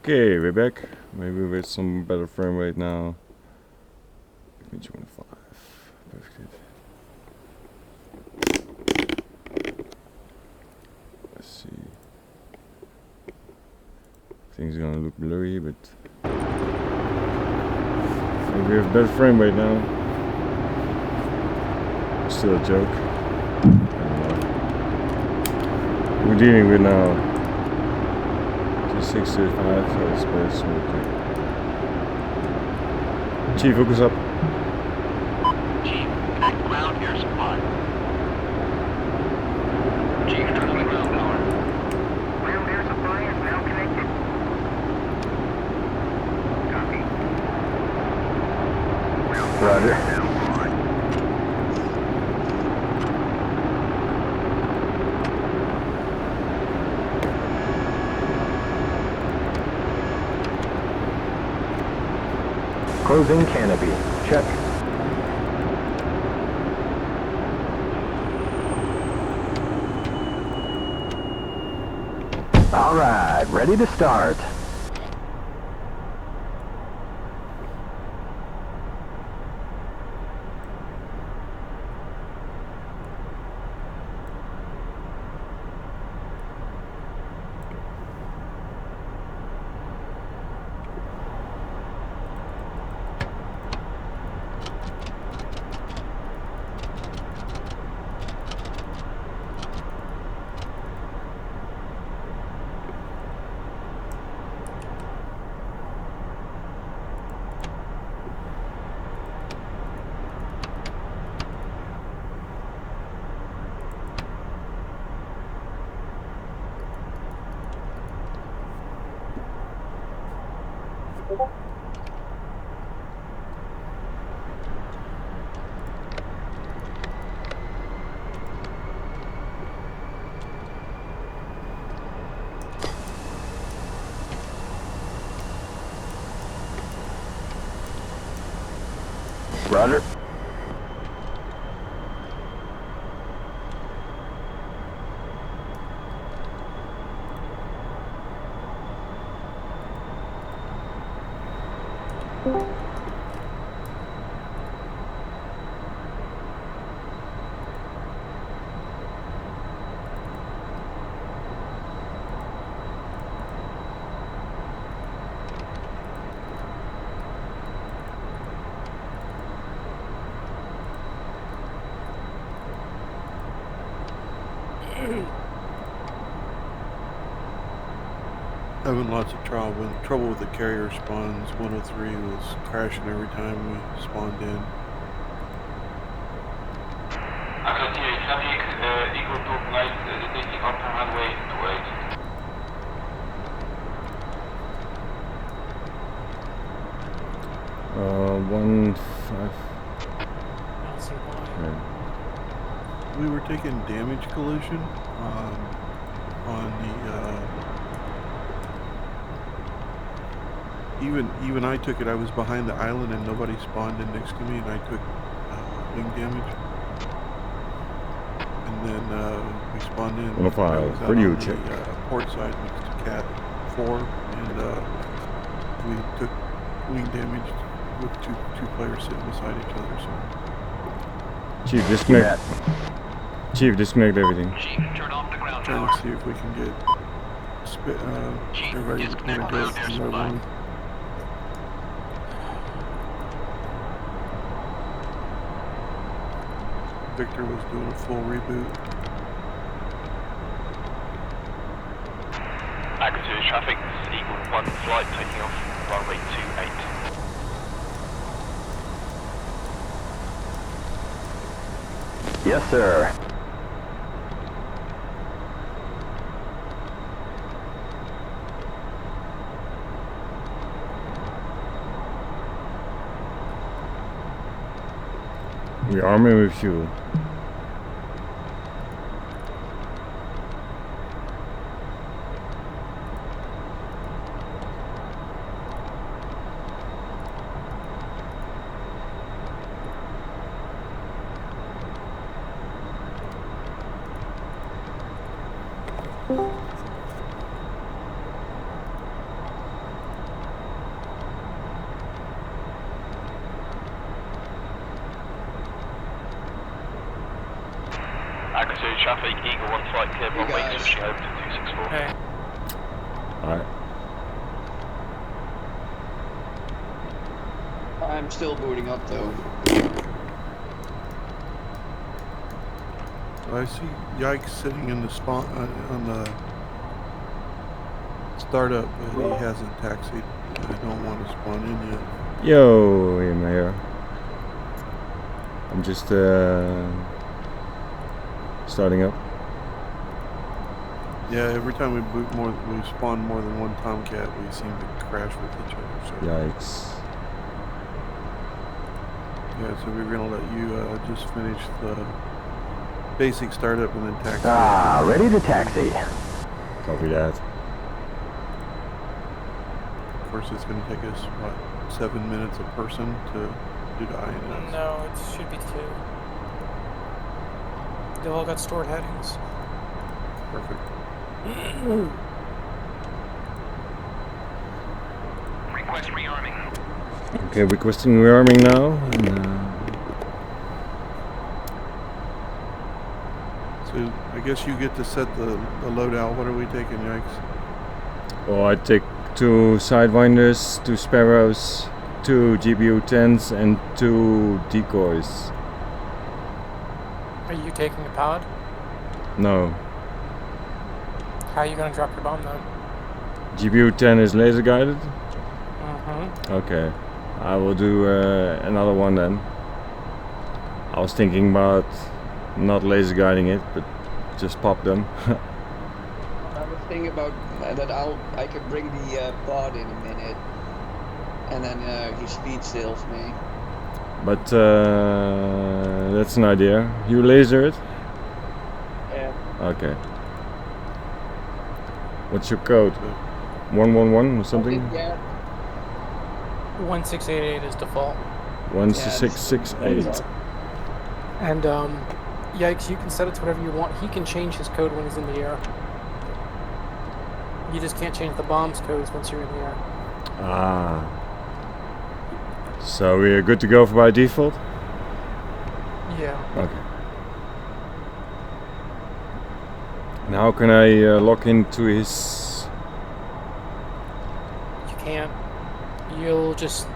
Okay, we're back. Maybe with some better frame rate now. Give me 25. Perfect. Let's see. Things are gonna look blurry, but maybe we have better frame rate now. Still a joke. I don't know. We're dealing with now 635, so it's best smooth. Chief, focus up. Chief, connect ground air supply. Chief, turn on the ground power. Ground air supply is now connected. Copy. Roger. Closing canopy. Check. All right, ready to start. Roger. Having lots of trouble with the carrier spawns. 103 was crashing every time we spawned in. Acceptable traffic, Eagle 2 flight, detecting upper runway 1-5. Okay. We were taking damage collision on the even I took it. I was behind the island and nobody spawned in next to me, and I took wing damage. And then we spawned in. 105 for you, check. Port side next to Cat 4, and we took wing damage with two players sitting beside each other. So. Chief, disconnect. Chief, disconnect everything. Chief, turn off the ground Trying power. to see if we can get Chief, everybody disconnect to ground air supply. Victor was doing a full reboot. Active traffic, this is Eagle 1 flight taking off runway 28. Yes, sir. We arming with fuel. So traffic, Eagle 1 flight clear, Hey, runway guys. switching over to 264. Hey. Alright. I'm still booting up though. I see Yikes sitting in the spawn on the startup, but he hasn't taxied. I don't want to spawn in yet. Yo, hey Mayor. I'm just starting up. Yeah, every time we spawn more than one Tomcat, we seem to crash with each other. So Yikes. yeah, so we're gonna let you just finish the basic startup and then taxi. Ah, ready to taxi. Copy that. Of course, it's gonna take us what 7 minutes a person to do the INS. No, it should be 2. They all got stored headings. Perfect. Request rearming. Okay, requesting rearming now. And, So I guess you get to set the loadout. What are we taking, Yikes? well, I take 2 sidewinders, 2 sparrows, 2 GBU 10s, and 2 decoys. Are you taking a pod? No. How are you gonna drop your bomb then? GBU 10 is laser guided. Mm-hmm. Okay, I will do another one then. I was thinking about not laser guiding it, but just pop them. I was thinking about that I could bring the pod in a minute, and then he speed sails me. But that's an idea. You laser it? Yeah. Okay. What's your code? 111 or something? Yeah. 1688 is default. 1668. And Yikes, you can set it to whatever you want. He can change his code when he's in the air. You just can't change the bomb's codes once you're in the air. Ah. So we're good to go for by default? Yeah. Okay. Now can I lock into his... You can't. You'll just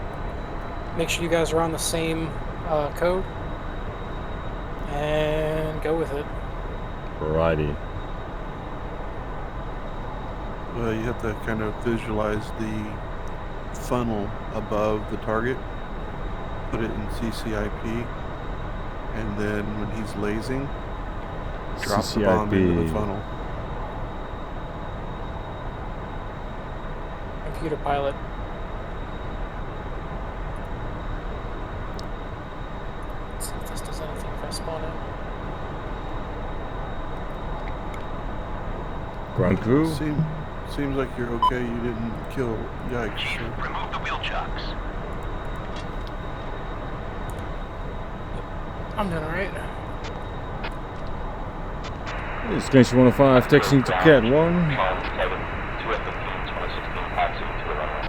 make sure you guys are on the same code and go with it. Righty. Well, you have to kind of visualize the funnel above the target, put it in CCIP, and then when he's lasing, drop the bomb into the funnel. Computer pilot. Let's see if this does anything if I spawn it. Ground crew? Seems like you're okay. You didn't kill Yikes. So. Remove the wheel chucks. I'm doing alright. It's Glacier 105, texting to Cat 1. 5, 7, 2 F-15, 2016, taxi to the runway.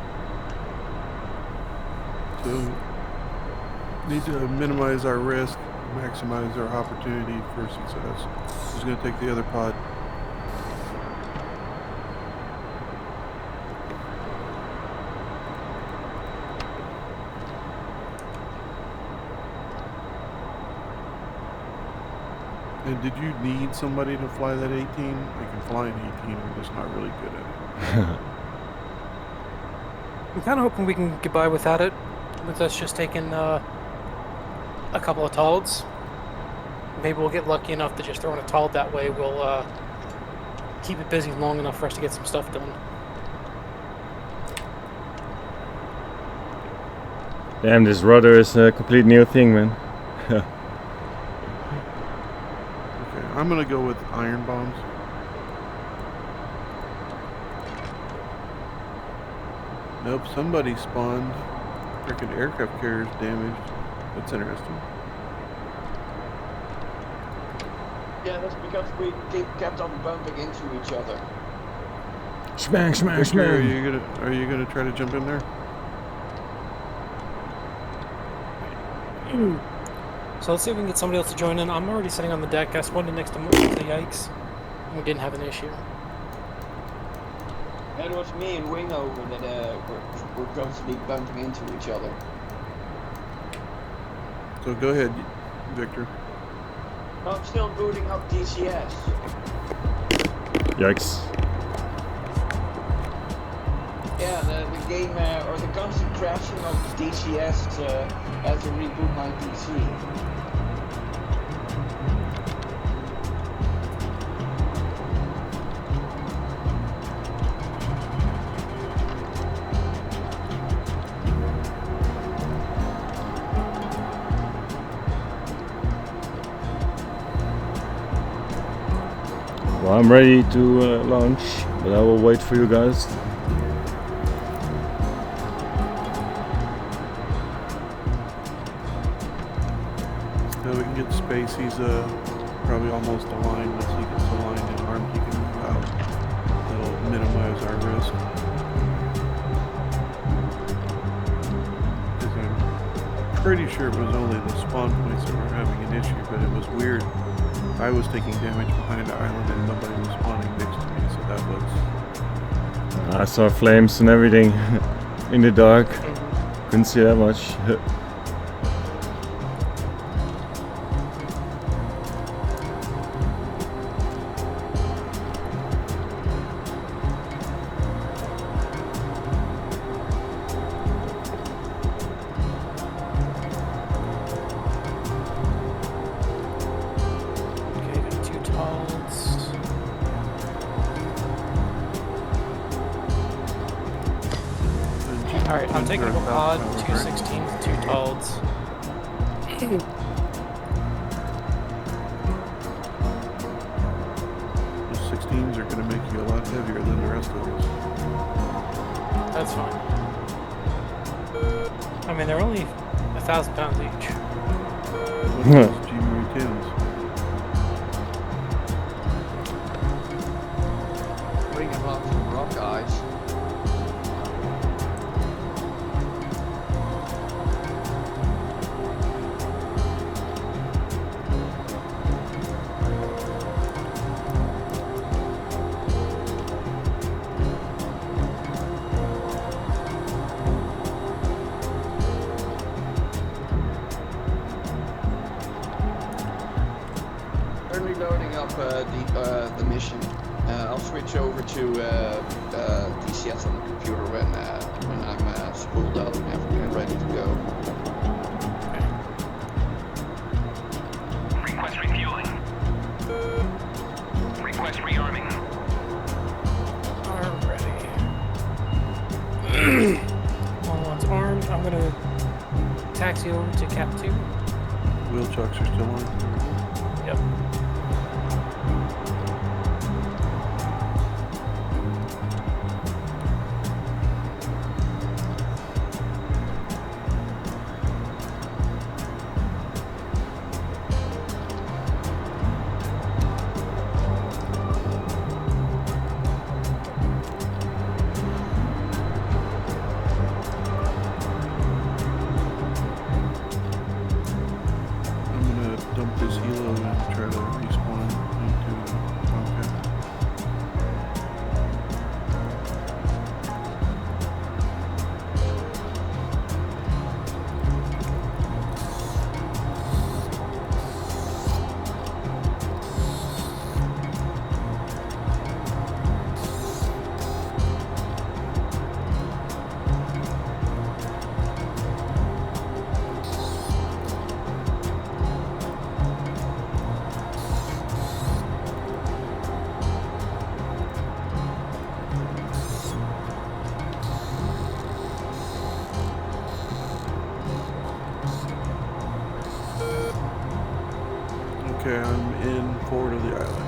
So, need to minimize our risk, maximize our opportunity for success. Who's going to take the other pod? And did you need somebody to fly that 18? I can fly an 18, I'm just not really good at it. I'm kind of hoping we can get by without it, with us just taking a couple of Talds. Maybe we'll get lucky enough to just throw in a Tald that way. We'll keep it busy long enough for us to get some stuff done. Damn, this rudder is a complete new thing, man. Okay, I'm going to go with iron bombs. Nope, somebody spawned. Freaking aircraft carrier's damaged. That's interesting. Yeah, that's because we kept on bumping into each other. Smash, smash, Victor, smash. are you gonna try to jump in there? So let's see if we can get somebody else to join in. I'm already sitting on the deck. I spawned in next to the Yikes. And we didn't have an issue. It was me and Wingover that were constantly bumping into each other. So go ahead, Victor. I'm still booting up DCS. Yikes. Yeah, the game, or the constant crashing of DCS had to reboot my PC. Well, I'm ready to launch, but I will wait for you guys. Now we can get space. He's probably almost aligned. Once he gets aligned and armed, he can move out. That'll minimize our risk. Because I'm pretty sure it was only the spawn points that were having an issue, but it was weird. I was taking damage behind the island and nobody was spawning next to me, so that was... I saw flames and everything in the dark. Couldn't see that much. Alright, I'm taking a pod, 216 with 2 talds. Those 16s are going to make you a lot heavier than the rest of us. That's fine. I mean, they're only 1,000 pounds each. What are those G-Marie 10s? Bring him up from rock guys. Loading up the mission. I'll switch over to DCS on the computer when I'm spooled up and ready to go. Request refueling. Request rearming. Alrighty. All one's armed. I'm gonna taxi over to Cap 2. Wheel chucks are still on. Yep. Dump this helo and try to respawn into Tomcat. Okay, I'm in forward of the island.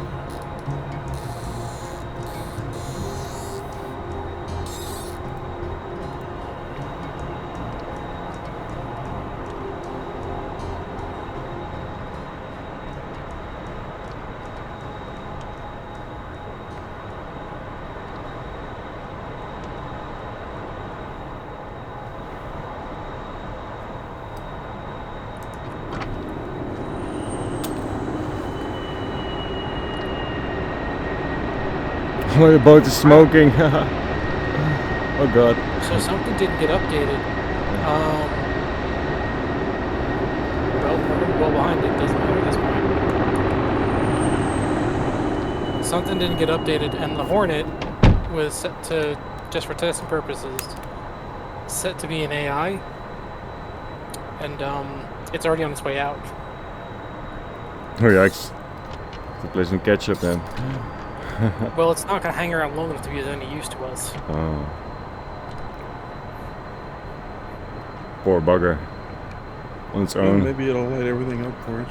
Oh, the boat is smoking. Oh god. So something didn't get updated. Well, we're gonna go behind it. Doesn't matter at this point. Something didn't get updated, and the Hornet was set to, just for testing purposes, set to be an AI, and it's already on its way out. Oh yikes. To play some catch up then. Well, it's not gonna hang around long enough to be of any use to us. Oh. Poor bugger. On its Well, own. maybe it'll light everything up for us.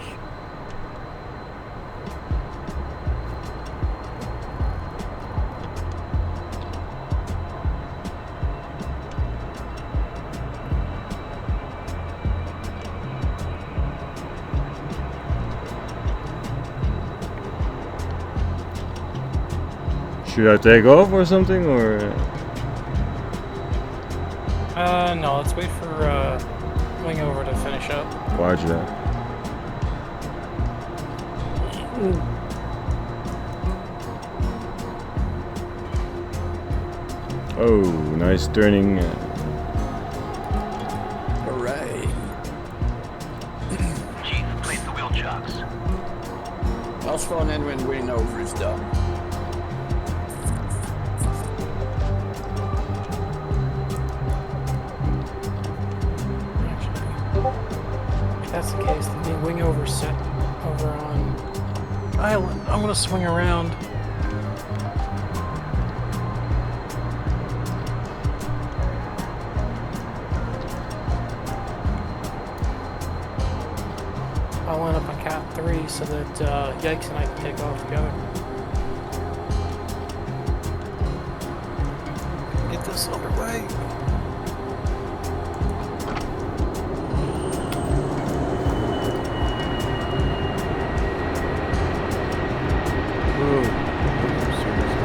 Should I take off or something, or? No, let's wait for wing over to finish up. Roger that. Oh, nice turning. Hooray. Chief, place the wheel chocks. I'll spawn in when wing over is done. If that's the case, then the wing over set over on island. I'm gonna swing around. I'll line up on Cat 3 so that Yikes and I can take off together. Get this underway. Oh, seriously.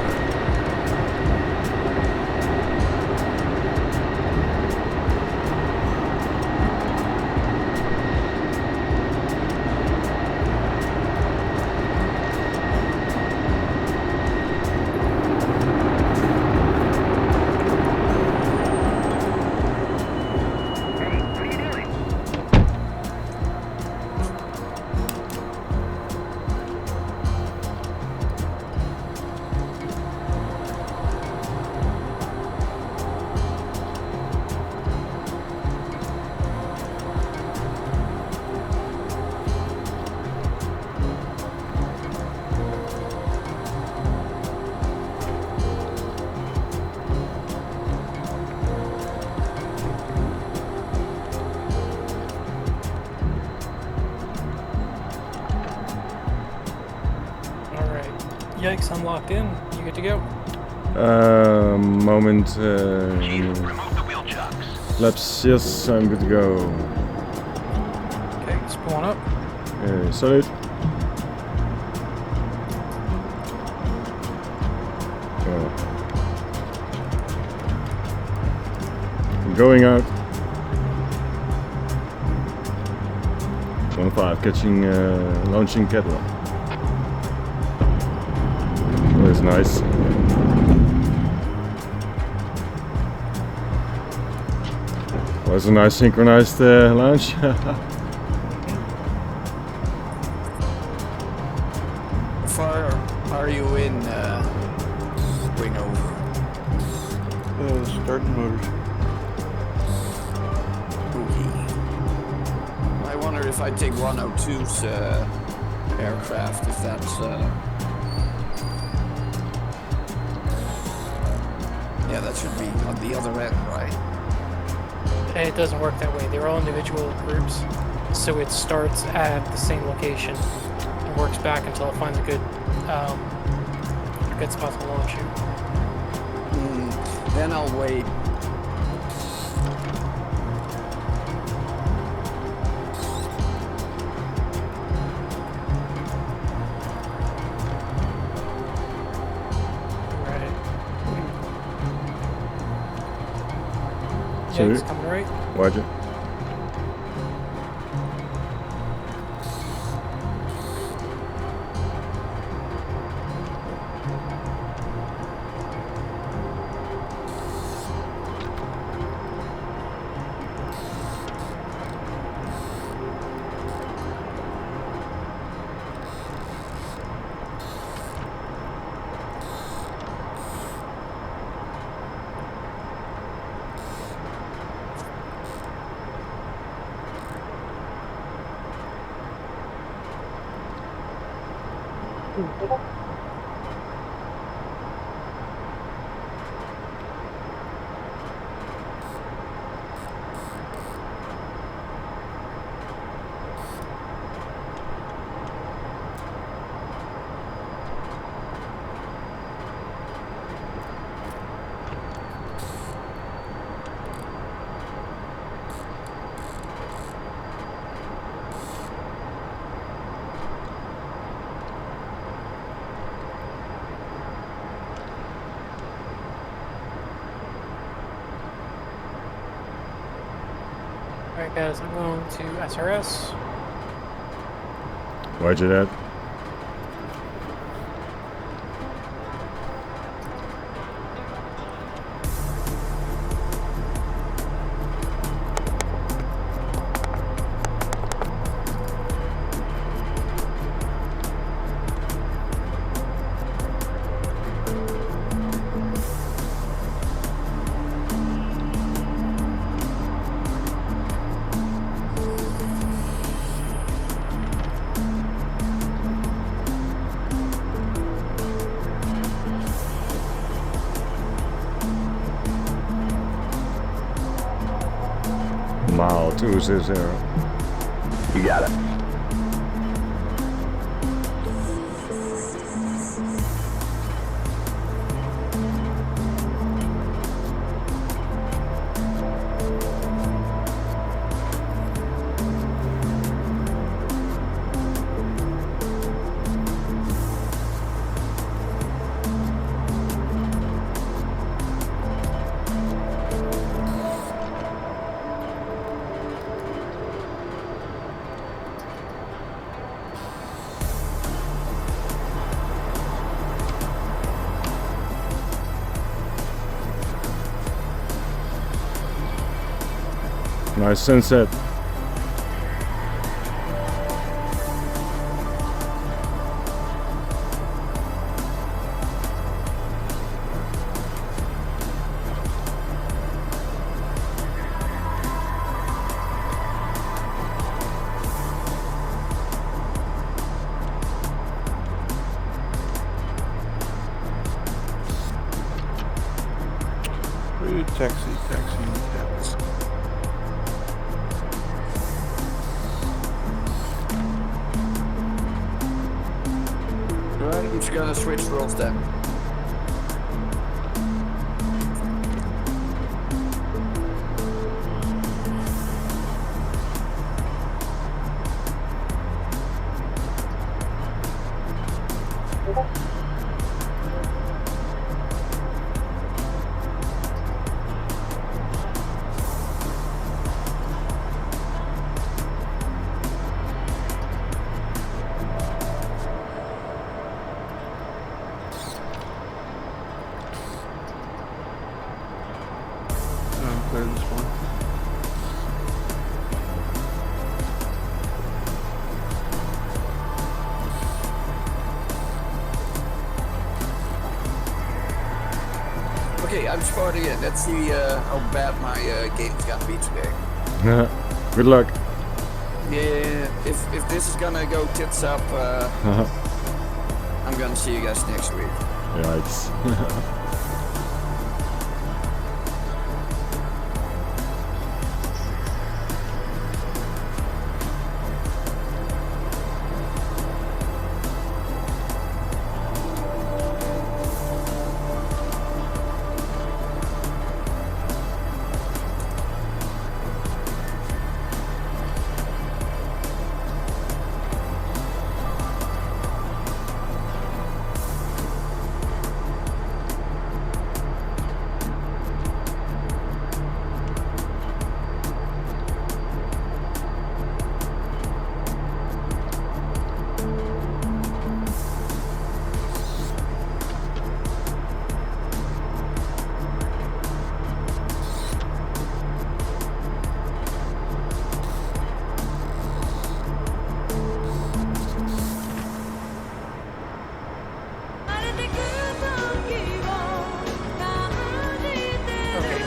Yikes, I'm locked in. You good to go? Moment. Chief, remove the wheel chocks. Laps, yes, I'm good to go. Okay, spawn up. Solid. Oh. Going out. 1-5, catching, launching kettle. Oh, that's nice. Well, that's a nice synchronized launch. How far are you in wing over? Starting motors. Ooh. I wonder if I take 102's aircraft, if that's yeah, that should be on the other end, right? It doesn't work that way. They're all individual groups, so it starts at the same location and works back until it finds a good spot to launch you. Then I'll wait. Right. So- Yikes, coming right. Roger. Alright guys, I'm going to SRS. Roger that. Mile 200. You got it. Nice sunset. Taxi, taxi. Alright, I'm just gonna switch roles then. Clear this one. Okay, I'm starting in. Let's see how bad my game's gonna be today. Good luck. Yeah, if this is gonna go tits up, I'm gonna see you guys next week. Yikes.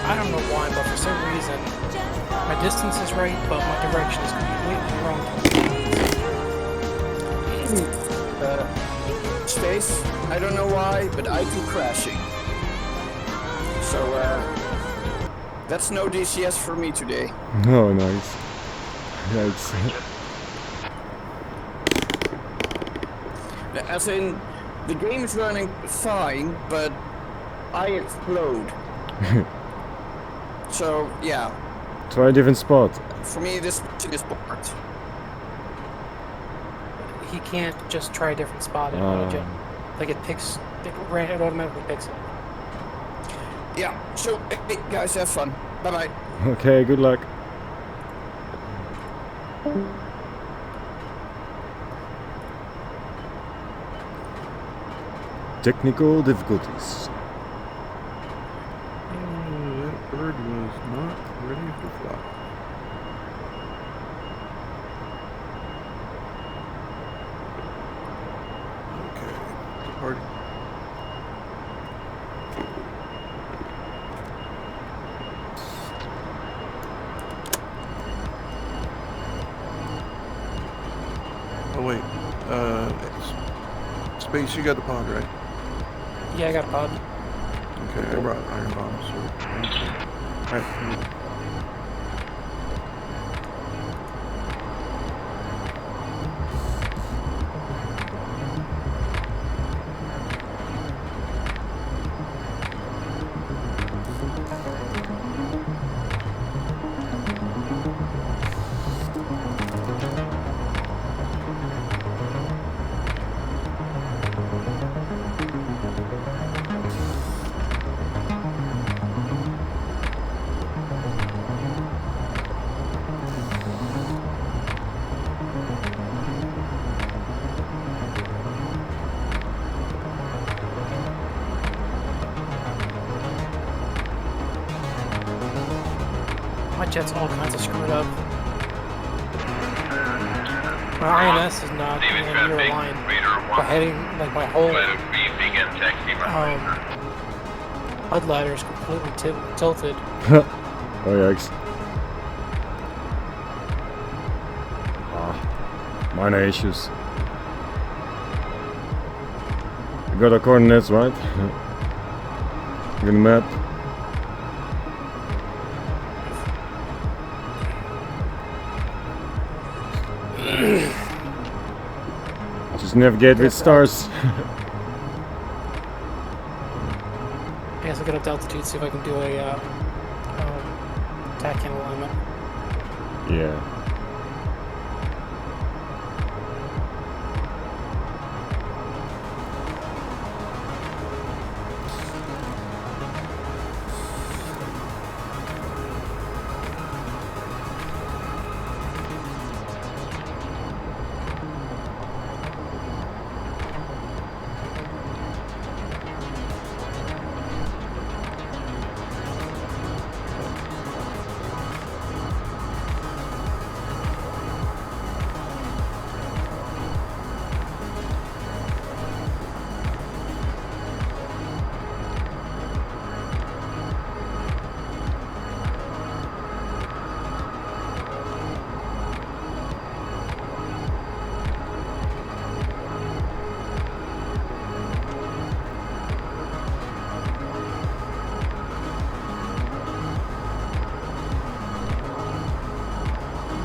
I don't know why, but for some reason, my distance is right, but my direction is completely wrong. Space. I don't know why, but I keep crashing. So, that's no DCS for me today. Oh, nice. Yikes. As in, the game is running fine, but I explode. So, yeah. Try a different spot. For me, this mission is bored. He can't just try a different spot in AutoGen. Like it automatically picks it. Yeah, so, hey, guys, have fun. Bye-bye. Okay, good luck. Technical difficulties. That bird was not ready to fly. Okay, departing. Oh wait, Space, you got the pod, right? Yeah, I got a pod. Okay, I brought iron bombs, so... Alright, My jet's all kinds of screwed up. My INS is not in near line. But heading, like my whole HUD ladder is completely tilted. Oh, yikes. Minor issues. You got our coordinates, right? Good map. Just navigate with stars. I guess I'll get up to altitude, see if I can do a TACAN alignment. Yeah.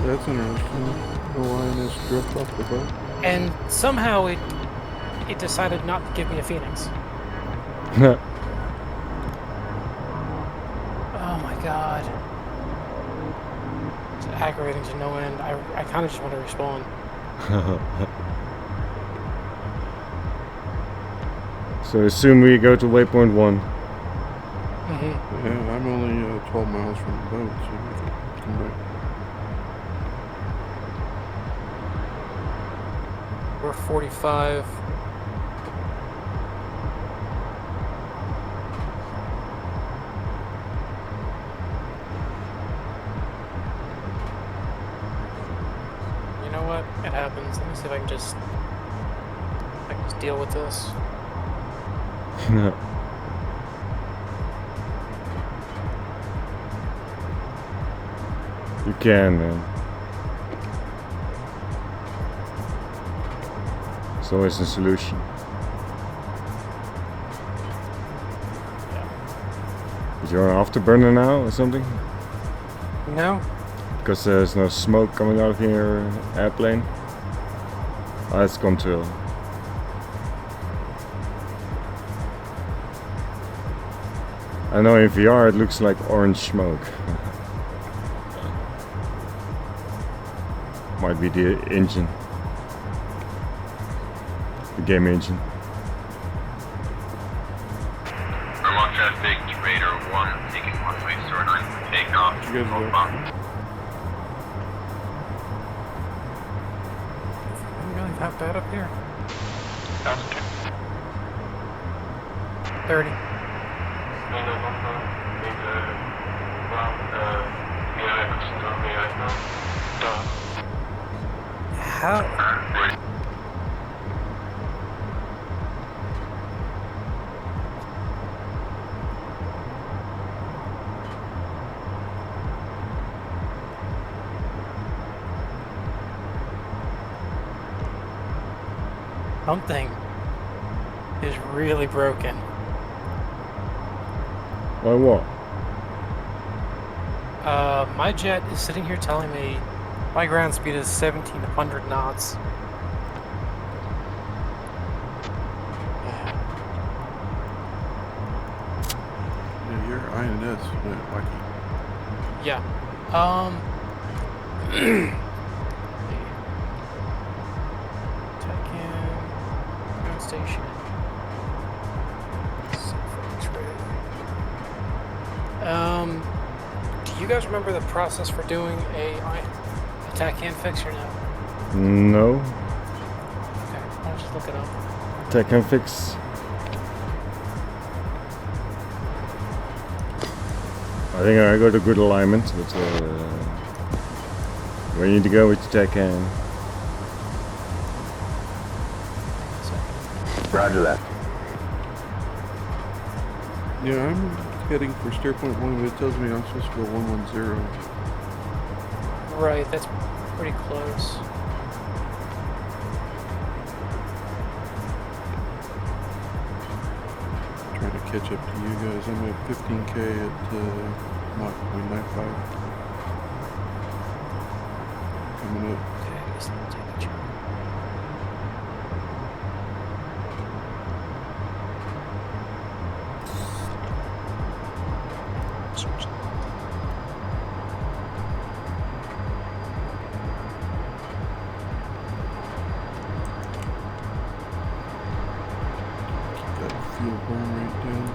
that's interesting. The lioness drift off the boat. And somehow it decided not to give me a Phoenix. Oh my god. It's aggravating to no end. I kind of just want to respawn. So assume we go to waypoint 1. Mm-hmm. Yeah, I'm only 12 miles from the boat, so we can come back. We're 45. You know what? It happens. Let me see if I can just deal with this. You can, man. It's always a solution. You're an afterburner now or something? No? Because there's no smoke coming out of your airplane? Oh, that's control. I know in VR it looks like orange smoke. Might be the engine. The game engine. Remote traffic, Raider 1, taking 1509, take off. You guys Hold go. on. Really that bad up here? Altitude. 30. How? Something is really broken. Why what? My jet is sitting here telling me my ground speed is 1700 knots. Yeah, your INS went wacky. Yeah. Tech in ground station. Do you guys remember the process for doing a TACAN fix or no? No. Okay, I'll just look it up. Tech and fix. I think I got a good alignment, but we need to go with the tech and. Roger that. Yeah, I'm heading for stair point 1, but it tells me I'm supposed to go 110. Right, that's pretty close. Trying to catch up to you guys. I'm at 15K at Mach 0.95. Coming up. Okay, I guess I'll take a chart. Got fuel burn right down.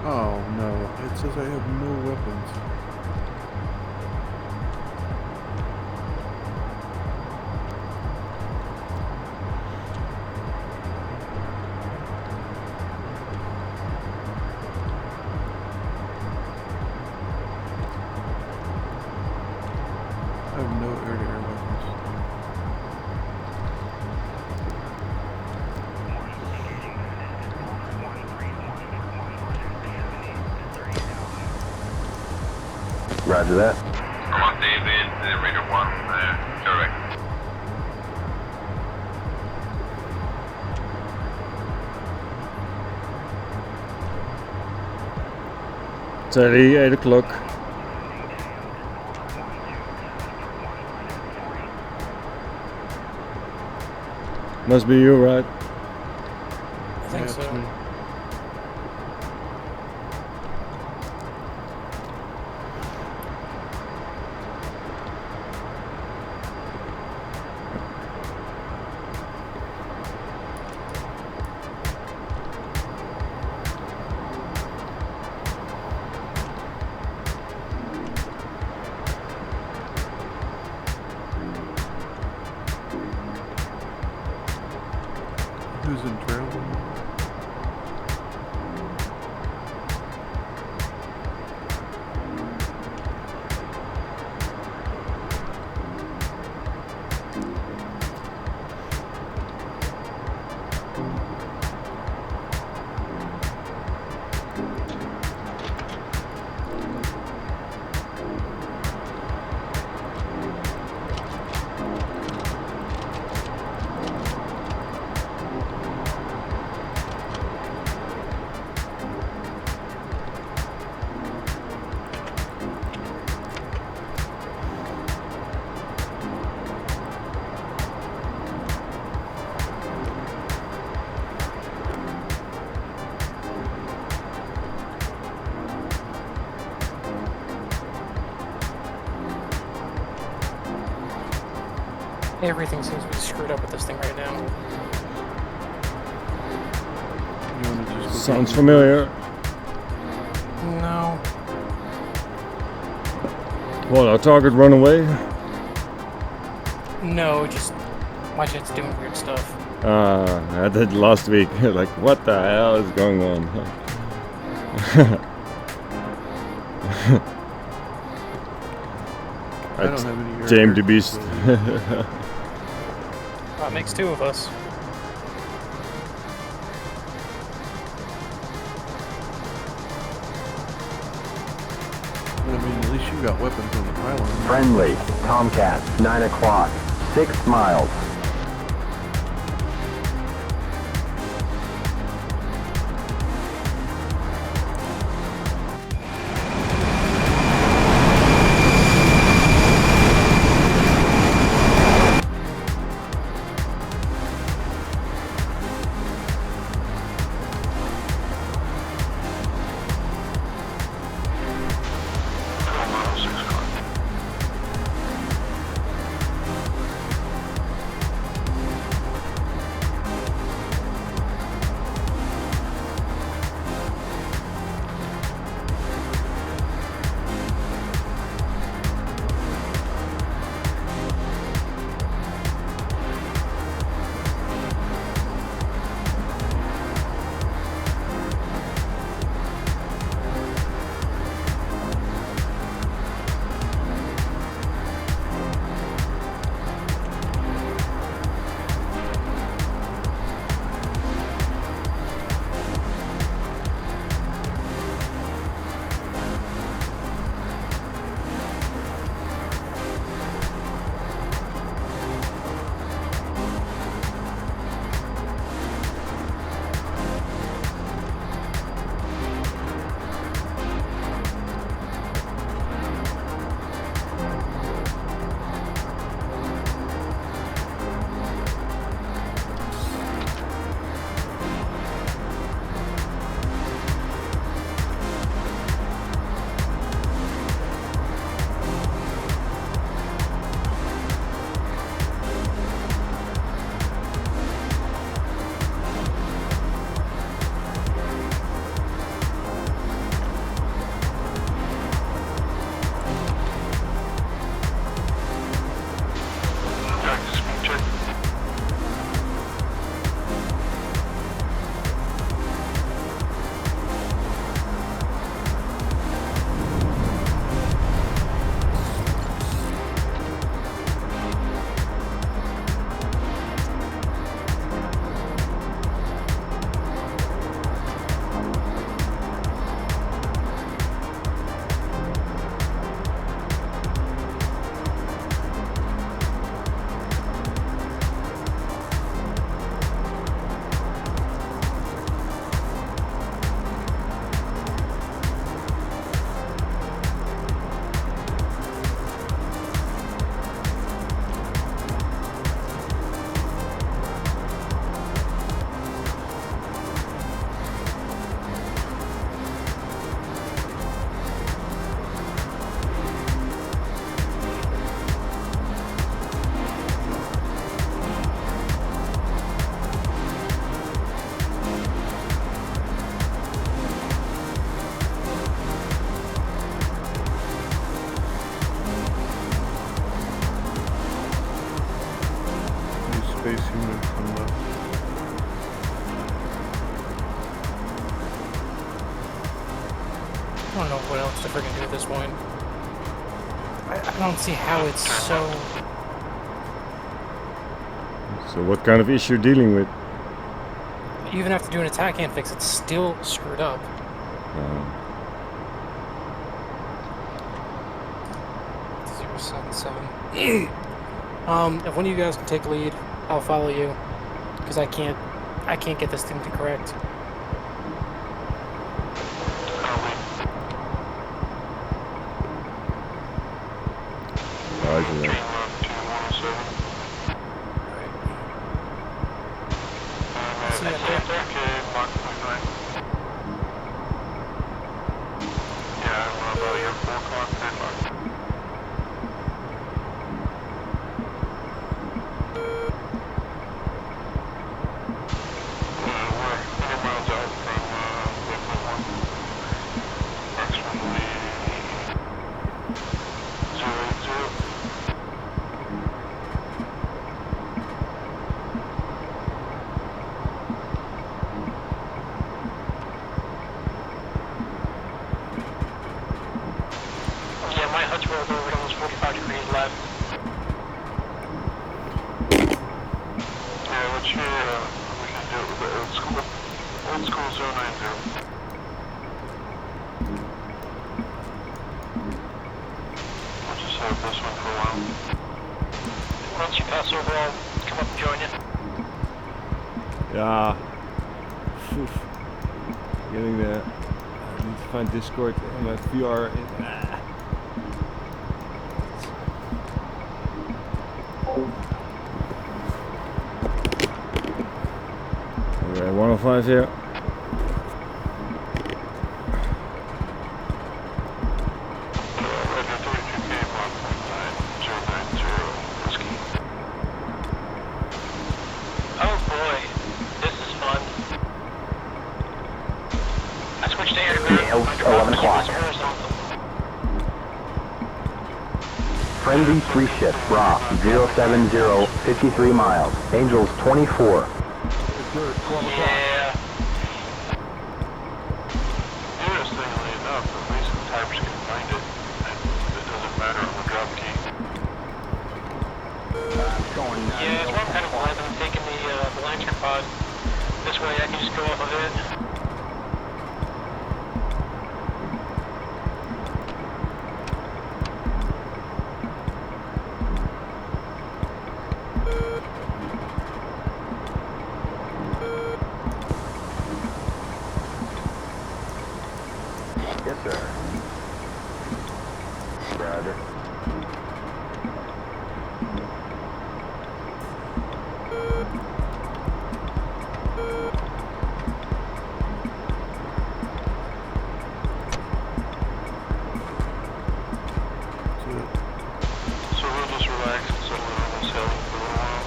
Oh no, it says I have no weapons. I have no air-to-air weapons. Roger that. Vermont David, Raider 1, direct. Teddy, 8 o'clock. Must be you, right? I think Yeah, so. it's me. Who's in trail? Everything seems to be screwed up with this thing right now. You want to just go Sounds get- familiar. No. What, our target run away? No, just my jet's doing weird stuff. I did last week. Like, what the hell is going on? I don't have any James the air-to-air Beast. capability. That makes two of us. I mean, at least you got weapons on the pylon. Friendly. Tomcat. 9 o'clock. 6 miles. I don't know what else to freaking do at this point. I don't see how it's so... So what kind of issue you're dealing with? Even after doing an attack hand fix, it's still screwed up. 077. If one of you guys can take lead, I'll follow you. Because I can't get this thing to correct. Roger that. See you up there. Yeah. Getting there. I need to find Discord and my VR. Okay, 105 here. Friendly 3 ship, Rock 070, 53 miles. Angels 24. Yeah. Interestingly enough, at least the types can find it, and it doesn't matter on the drop key. Yeah, it's one kind of glad that I'm taking the lantern pod. This way I can just go off of it. Yes, sir. Roger. So we'll just relax and settle in on this hill for a little while.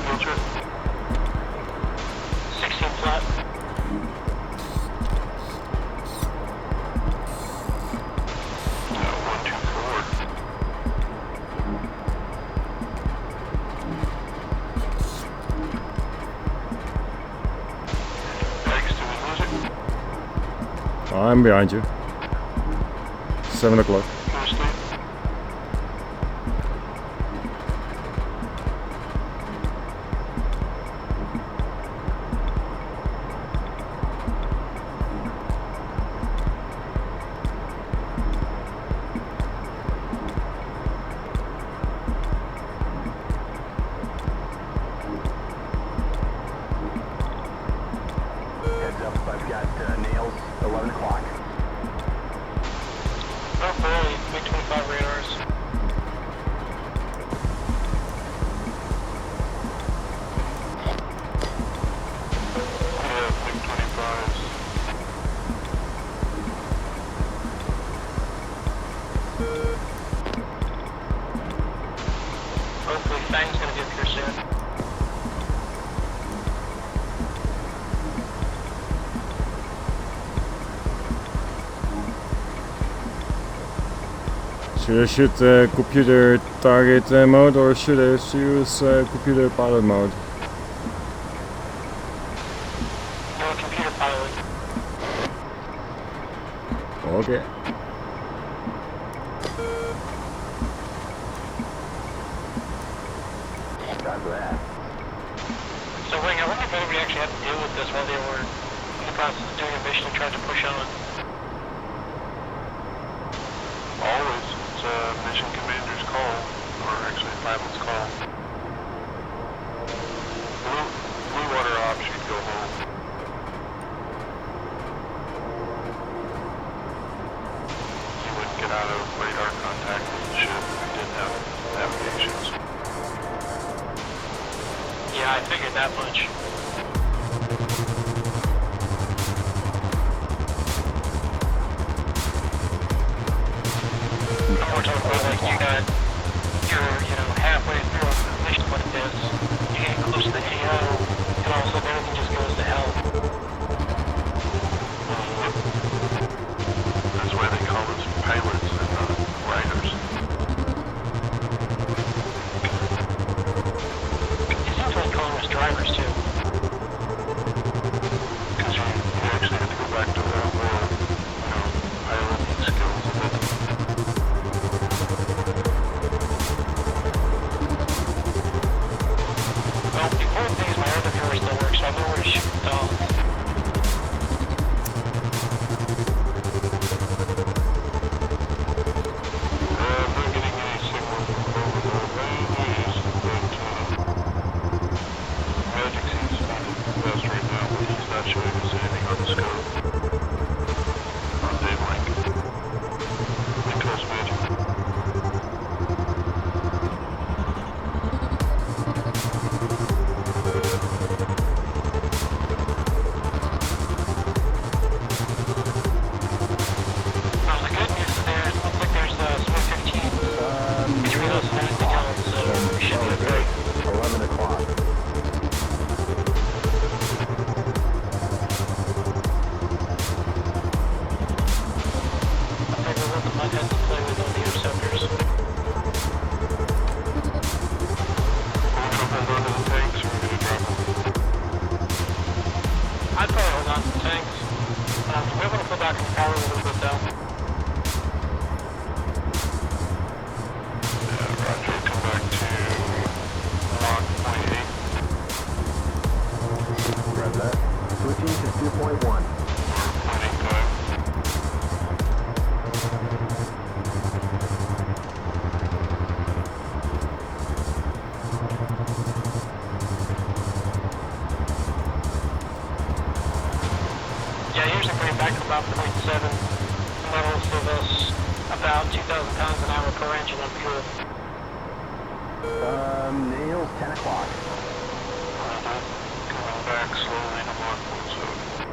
Field trip. 16 flat. No, 124. Yikes, did we lose it? I'm behind you. 7 o'clock. Go to sleep. Heads up, I've got nails 11 o'clock. Oh boy, MiG-25 radars. Yeah, MiG-25s. Hopefully Fang's gonna get here soon. Should I shoot computer target mode or should I use computer pilot mode? Okay. Roger that. So, Wing, I wonder if anybody actually had to deal with this while they were in the process of doing a mission and tried to push on. Always, it's a mission commander's call, or actually a pilot's call. Blue water ops should go home. You wouldn't get out of radar contact with the ship if you didn't have navigations. Yeah, I figured that much. We're talking about like you're halfway through a mission like this, you get close to the AO, and all of a sudden everything just goes to hell. That's why they call us pilots and not riders. It seems like calling us drivers too. Because you actually have to go back to the more, piloting skills a bit. Well, the important thing is my other viewer still works, so I know where to shoot the dog. I'm not getting any signal from over the ranges, but Magic seems to be the best right now, but he's not showing us anything on the scope. On Davelink. Link close Magic. Well, the good news is it looks like there's Smoke 15 between us and anything else, so we should be okay. 11 o'clock. I figure we'll let my heads play with all the interceptors. We're gonna hold on to the tanks, or we're gonna drop them. I'd probably hold on to the tanks. We want to pull back in the power a little bit though. Yeah, Roger, come back to Mach 0.8. Roger that. Switching to 2.1. 0.85. Yeah, usually bring it back to about 0.7, and that'll save us about 2,000 pounds an hour per engine on fuel. Nails 10 o'clock. Coming back slowly to Mach 1.7.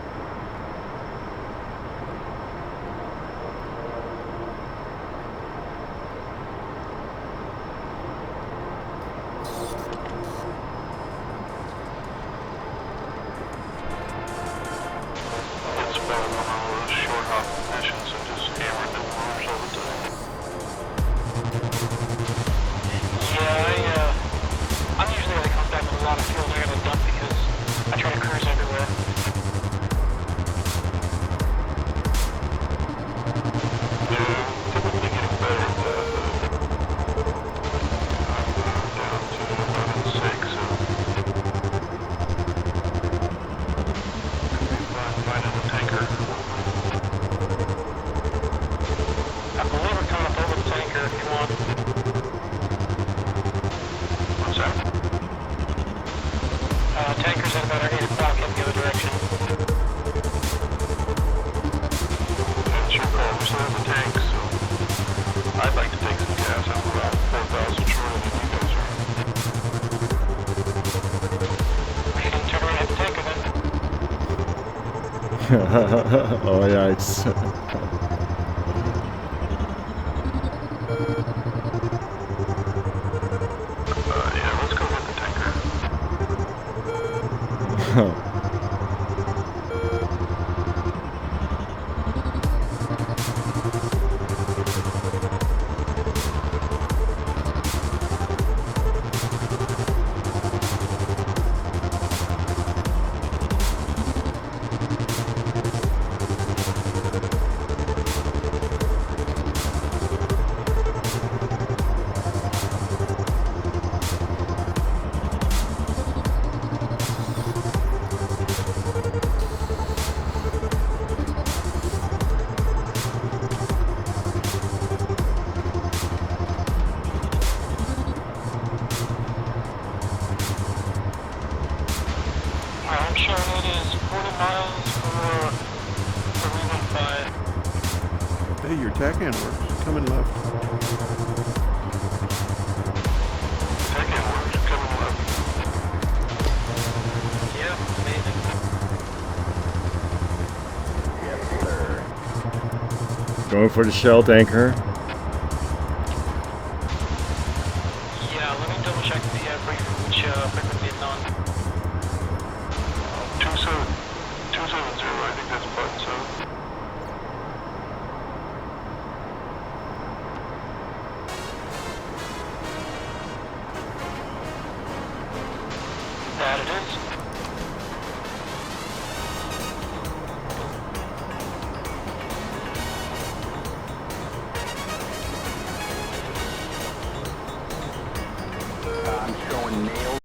It's better than all those short hop missions and just hammering the motors all the time. Yeah, I'm usually when it comes back with a lot of fuel, I gotta dump because I try to cruise everywhere. They're typically getting better at that. I'm down to 11.6, so finding a tanker. I believe we're coming up over the tanker if you want. What's that? Tanker's at about 8 o'clock in the other direction. That's your call. We still have the tanks, so I'd like to take some gas. I'm about 4,000 shorter than you guys are. We can turn around and hit the tanker then. Oh, yikes. Yeah, let's go hit the tanker. Showing it is 40 miles for 315. Hey, your TACAN works. Coming left. Second works, coming left. Yeah, amazing. Yes, sir. Going for the shell tanker. Yeah, let me double check the brief, which frequency it's on. 270, I think that's button 7. That it is. I'm showing nails.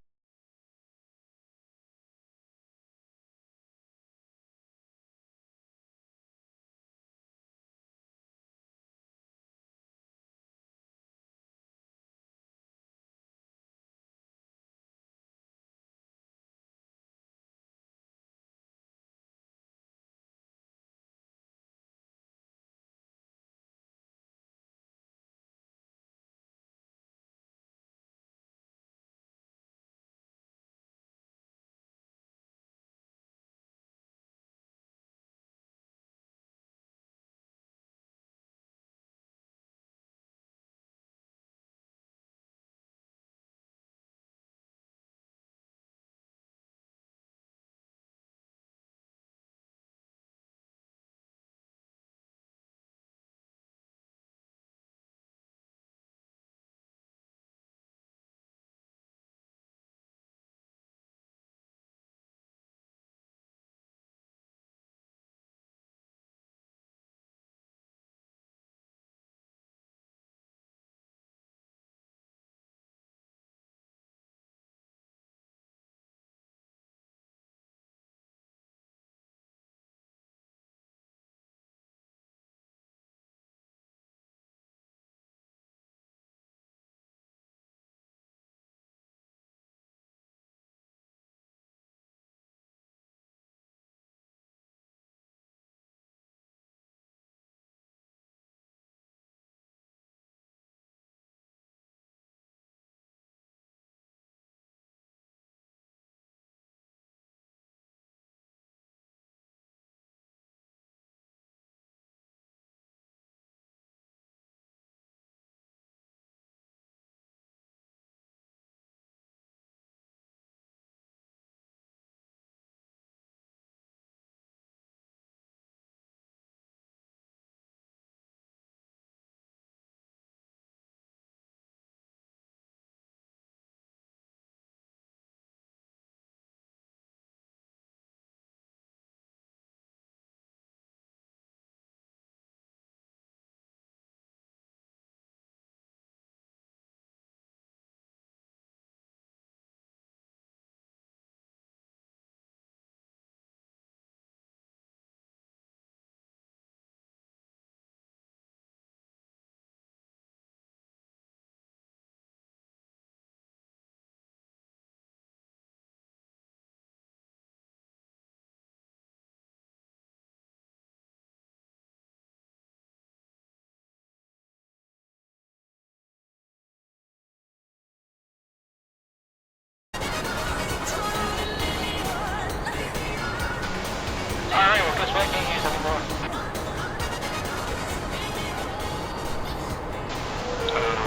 Alright, well, guess what? I can't use anymore.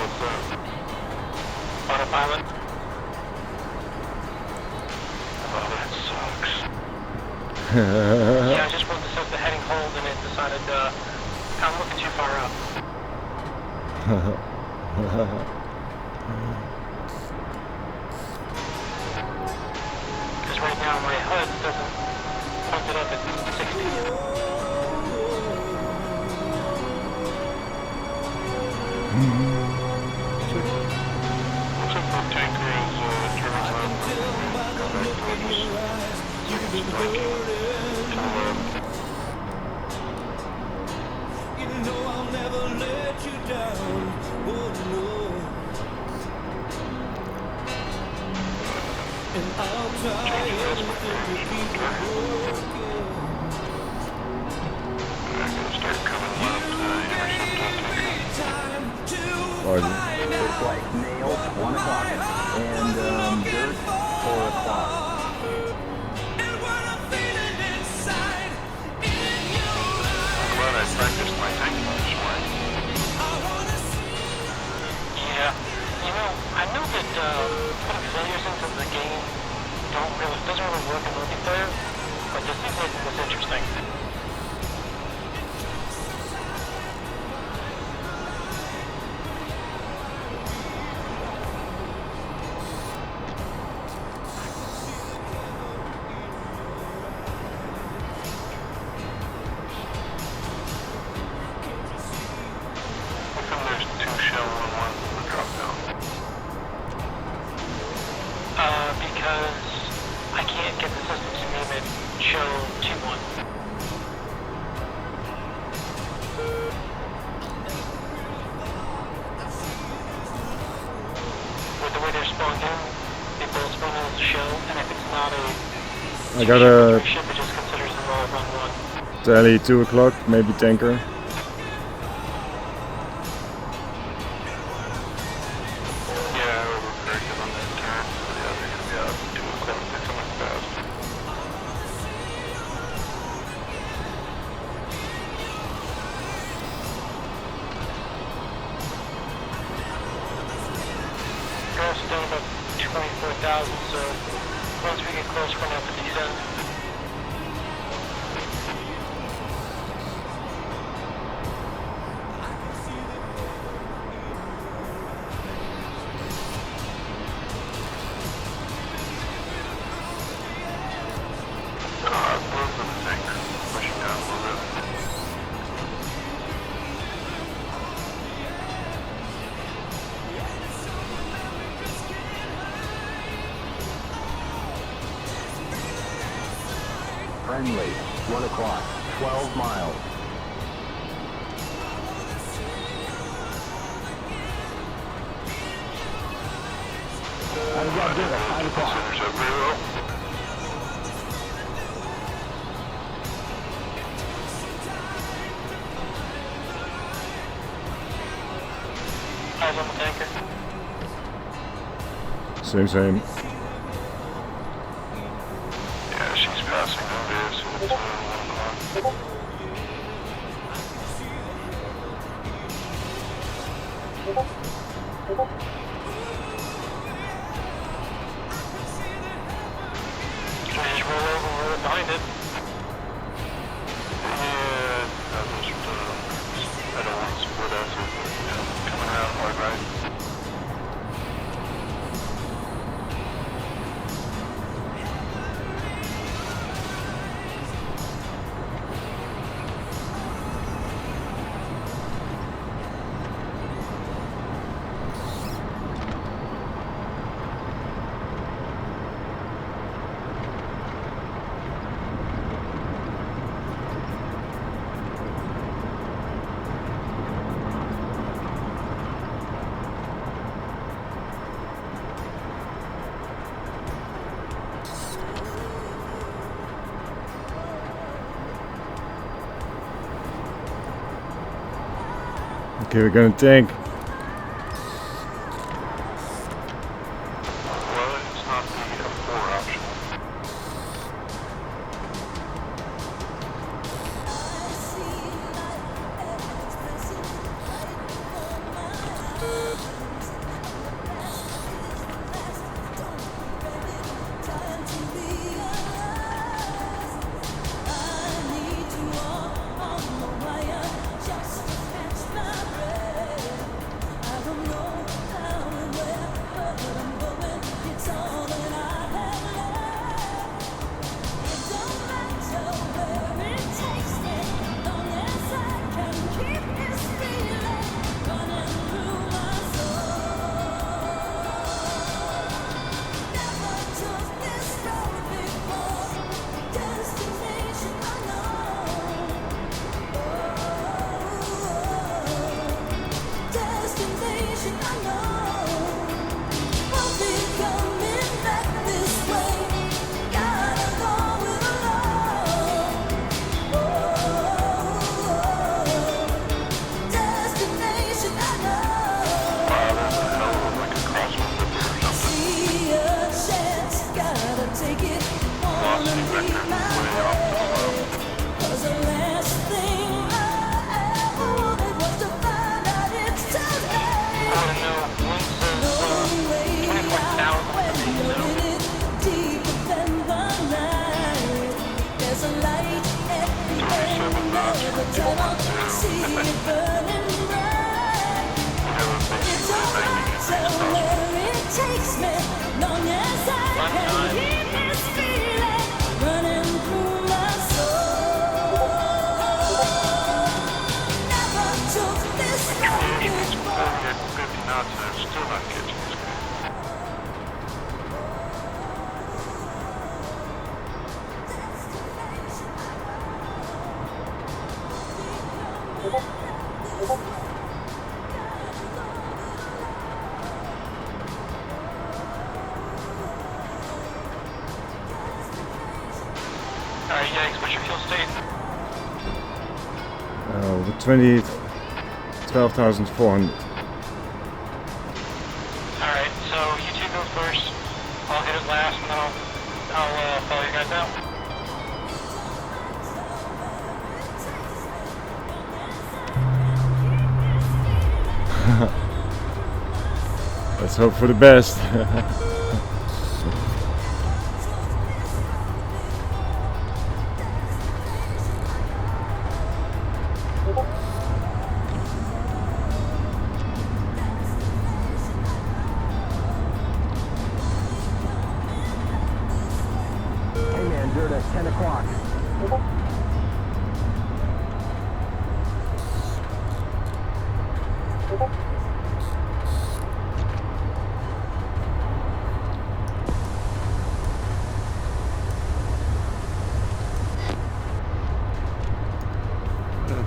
What's that? Autopilot. Oh, that sucks. Yeah, I just wanted to set the heading hold and it decided, I'm looking too far up. Because right now my HUD doesn't point it up at 60. Looks like the tanker is turning left. Go back towards us. To the left. Roger. Looks like nails, 1 o'clock. And dirt, 4 o'clock. I'm glad I practiced my tank this morning. Yeah, you know, I know that putting failures into the game doesn't really work in multiplayer, but this seems like it was interesting. How come there's 2 shell and 1 for the drop down? Because I can't get the system to name it show 2-1. With the way they're spawned in, they both spawn in as a show, and if it's not a I got a ship, it just considers them all run 1. tally 2 o'clock, maybe tanker. Yeah, we're very good on that turn. Yeah, they're gonna be out 2 o'clock. They're coming fast. We're also down about 24,000, so once we get close, we're gonna have to descend. Move with the tank. Pushing down a little bit. Friendly, 1 o'clock, 12 miles. I've got dinner, 5 o'clock. Centers up very well. Eyes on the tanker. Same. Yeah, she's passing over here, so it's 1 o'clock. Can I just roll over and roll it behind it? Yeah, I don't want to split us, but coming around hard right. Okay, we're gonna tank. Well, it's not the 4 option. vector when you're off to the low. I want to know when says 24,000 for me, so. Still not catching this guy. Alright, Yikes, what's your fuel state? 12,400. Alright, so you two go first. I'll hit it last, and then I'll follow you guys out. Let's hope for the best. Hey man, dirt at 10 o'clock.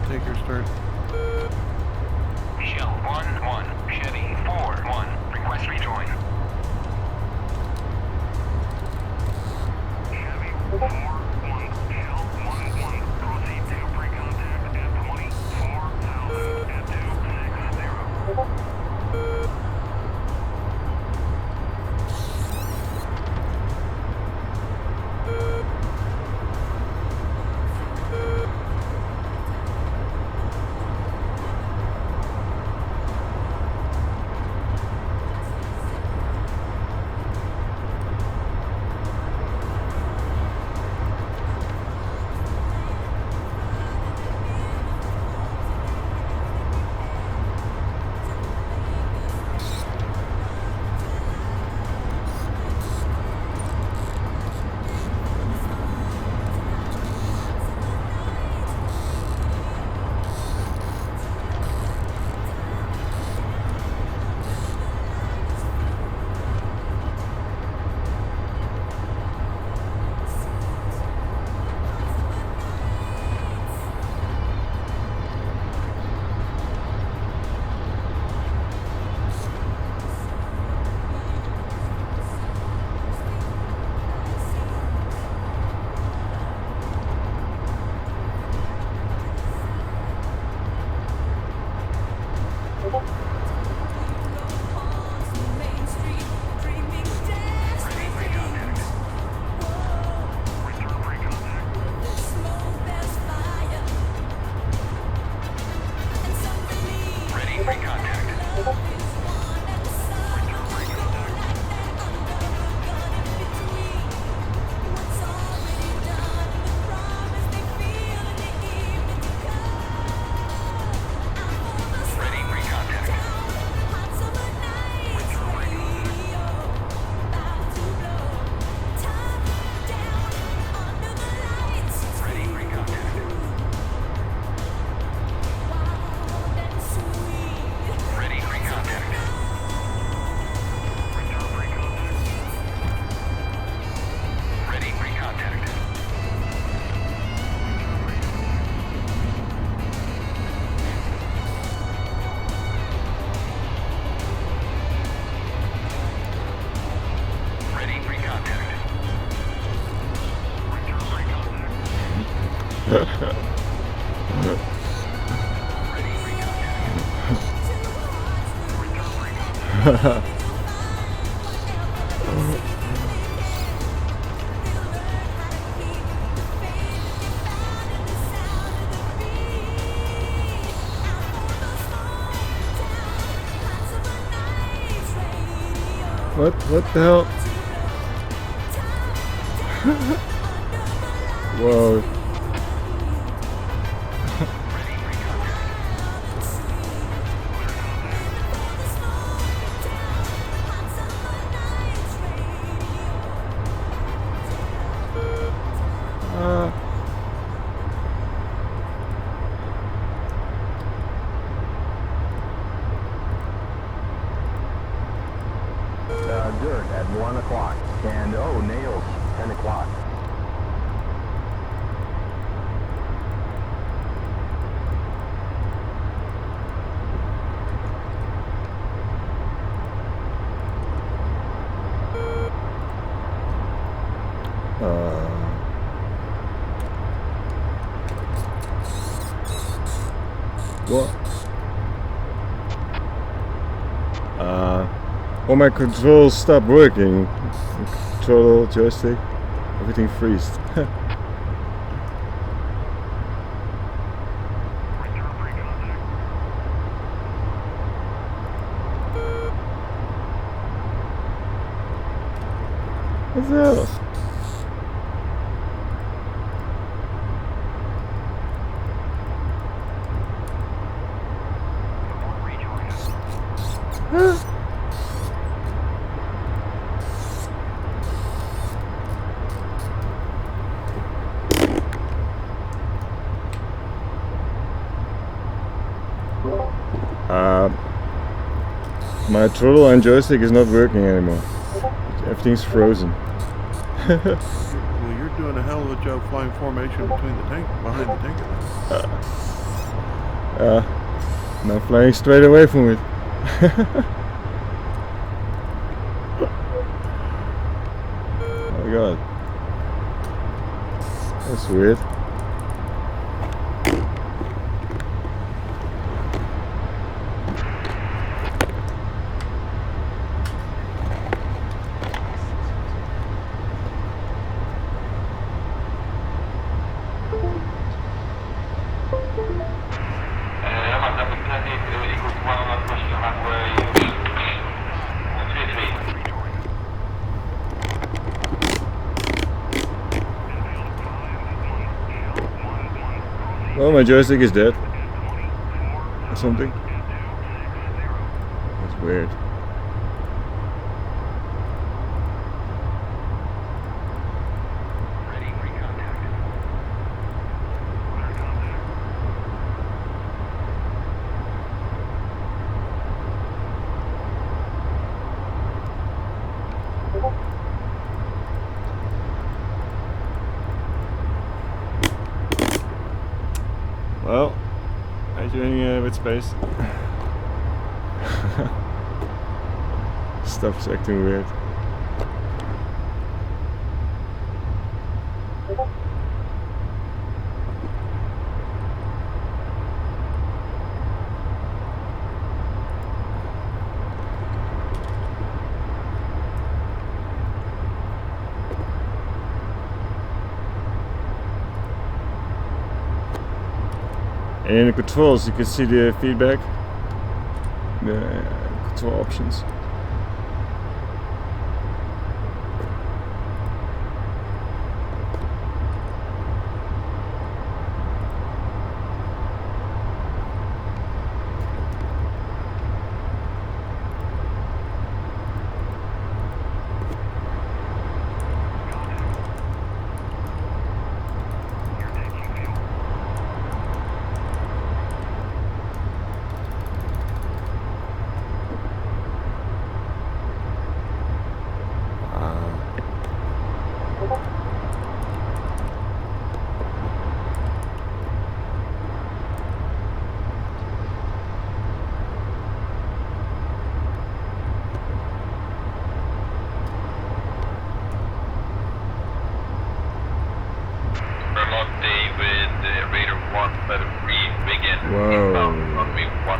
Take your start. Shell 1-1, Chevy 4-1, request rejoin. Chevy 4-1, Shell 1-1, proceed to pre-contact at 24,000 at 260. What the hell? Whoa. Dirt at 1 o'clock. And oh, nails, 10 o'clock. What? All my controls stopped working. Control, joystick, everything freezed. What the hell? My throttle and joystick is not working anymore. Everything's frozen. Well, you're doing a hell of a job flying formation between the tank, behind the tank. Now flying straight away from it. Oh my god. That's weird. Well, my joystick is dead. Or something. That's weird. Well, how you doing with space? Stuff's acting weird. And in the controls you can see the feedback, the control options. Whoa. Runway 15.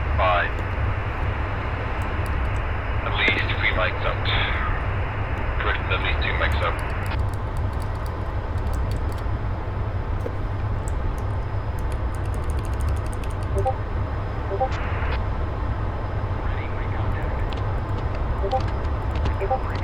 At least 3 mics up. Correct, at least 2 mics up. Ready, we contact.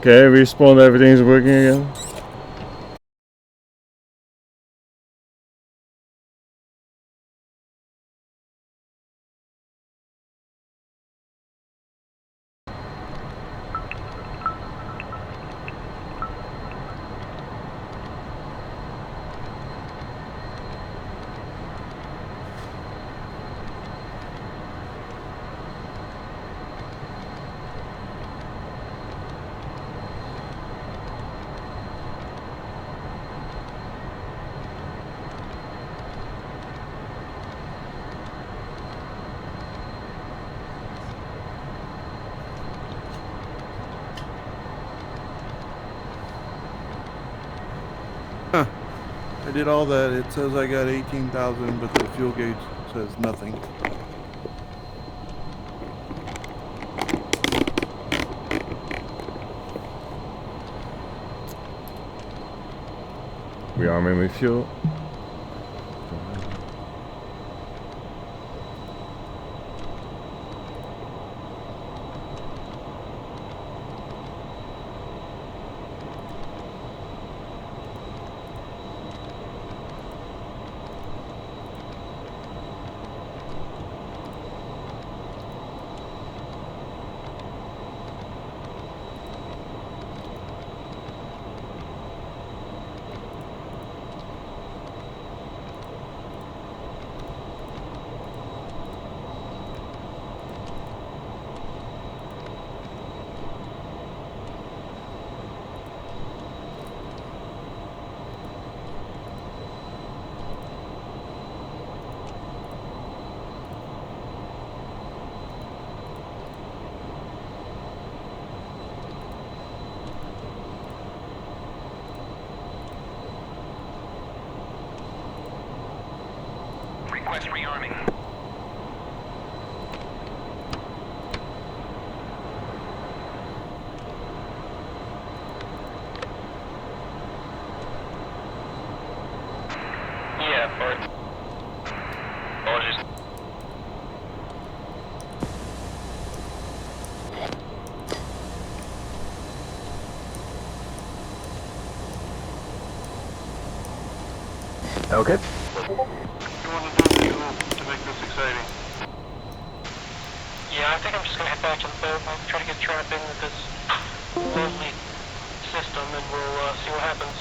Okay, respawn, everything's working again. I did all that. It says I got 18,000, but the fuel gauge says nothing. Rearming with fuel. Request rearming. Yeah, Bart. Apologies. Okay. What do you want to do to make this exciting? Yeah, I think I'm just gonna head back to the boat and try to get trapped in with this lovely system, and we'll see what happens.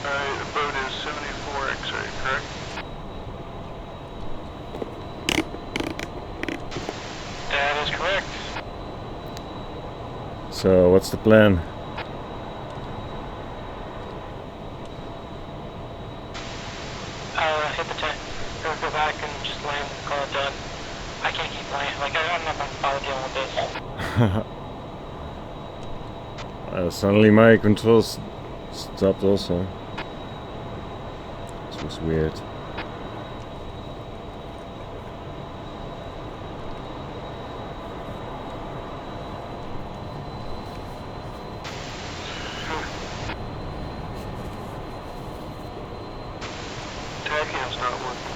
Alright, the boat is 74 X-ray, correct? That is correct. So what's the plan? Hit the tent, or go back and just land and call it done. I can't keep playing, like I'm not gonna bother dealing with this. Suddenly my controls stopped also. This was weird. Tacham's not working.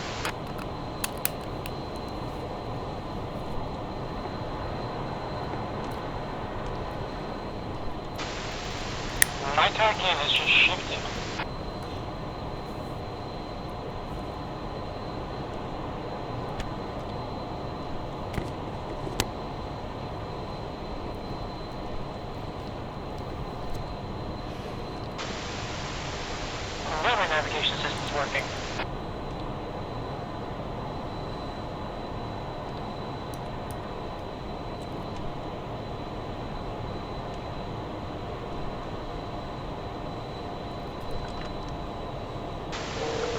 My tacking has just shifted. Now my navigation system's working.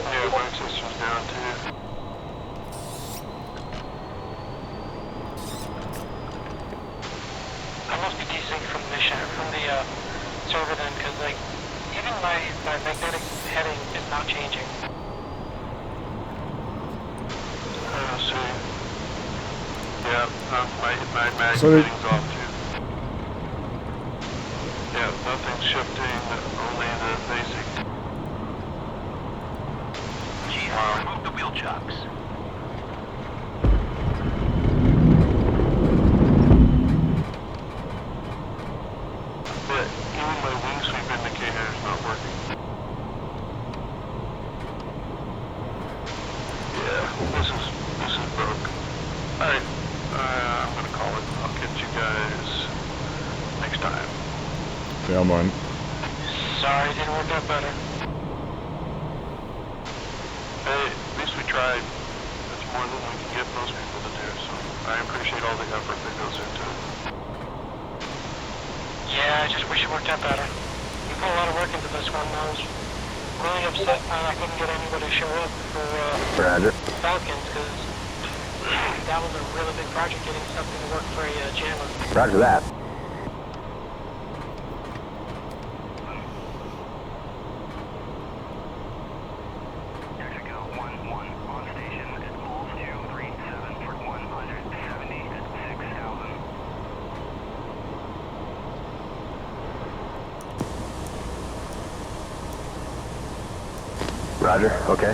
Yeah, my system's down too. I must be desynced from the server then, because like even my magnetic heading is not changing. See. Yeah, my mag So did- heading's off too. Yeah, nothing's shifting, only the basic. GR, remove the wheel chocks. This is Brooke. Alright, I'm gonna call it. I'll catch you guys next time. Ja man. Sorry, it didn't work out better. Hey, at least we tried. That's more than we can get most people to do, so I appreciate all the effort that goes into it. Yeah, I just wish it worked out better. We put a lot of work into this one. I was really upset I couldn't get anybody to show up for Roger. Falcons, because that was a really big project, getting something to work for a jammer. Roger that. Mexico 1-1 on station at pulse 237 for 176,000. Roger, okay.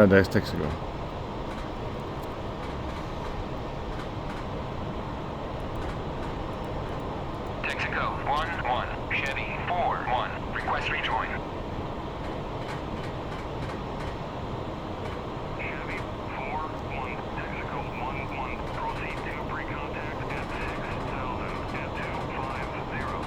There's Texaco. Texaco 1-1, Chevy 4-1, request rejoin. Chevy 4-1, Texaco 1-1, proceed to pre-contact at 6,000 at 250.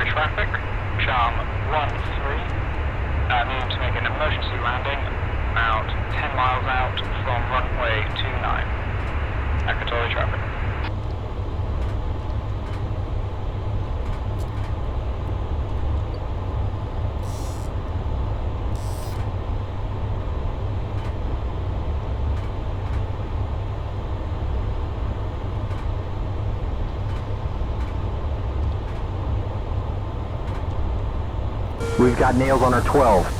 Traffic, Charm 13, needing to make an emergency landing about 10 miles out from runway 29. Akatory traffic. We've got nails on our 12.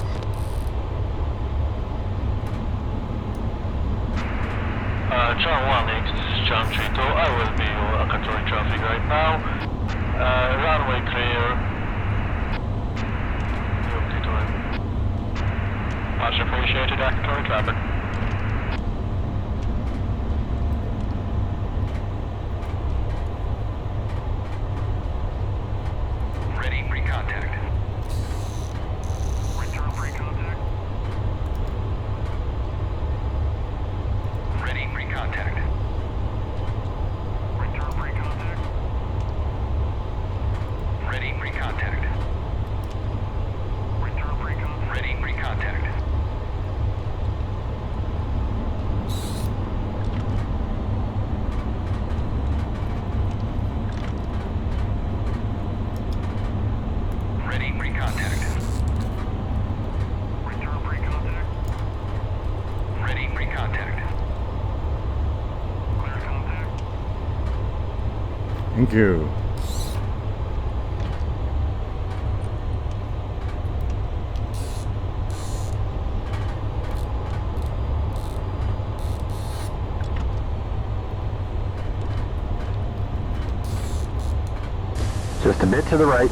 Charm 1, this is Charm 32. I will be controlling traffic right now. Runway clear. Much appreciated, controlling traffic. Ready, pre-contact. Return pre-contact. Ready, pre-contact. Thank you. Just a bit to the right.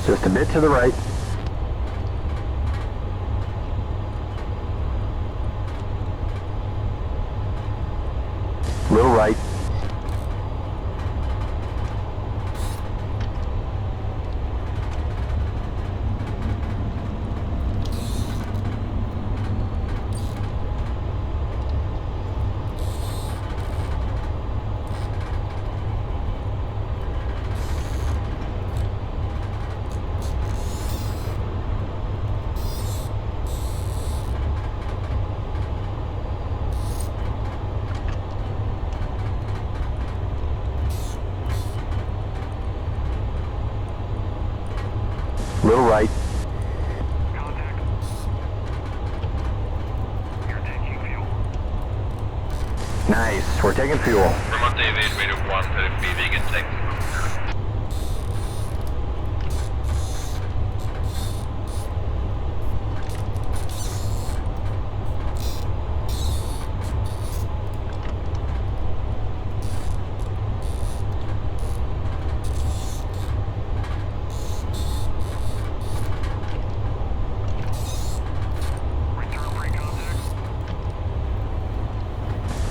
Just a bit to the right. Little right. Little right. Contact. You're taking fuel. Nice. We're taking fuel. Vermont David, radar 133, vegan tank. Return pre-contact.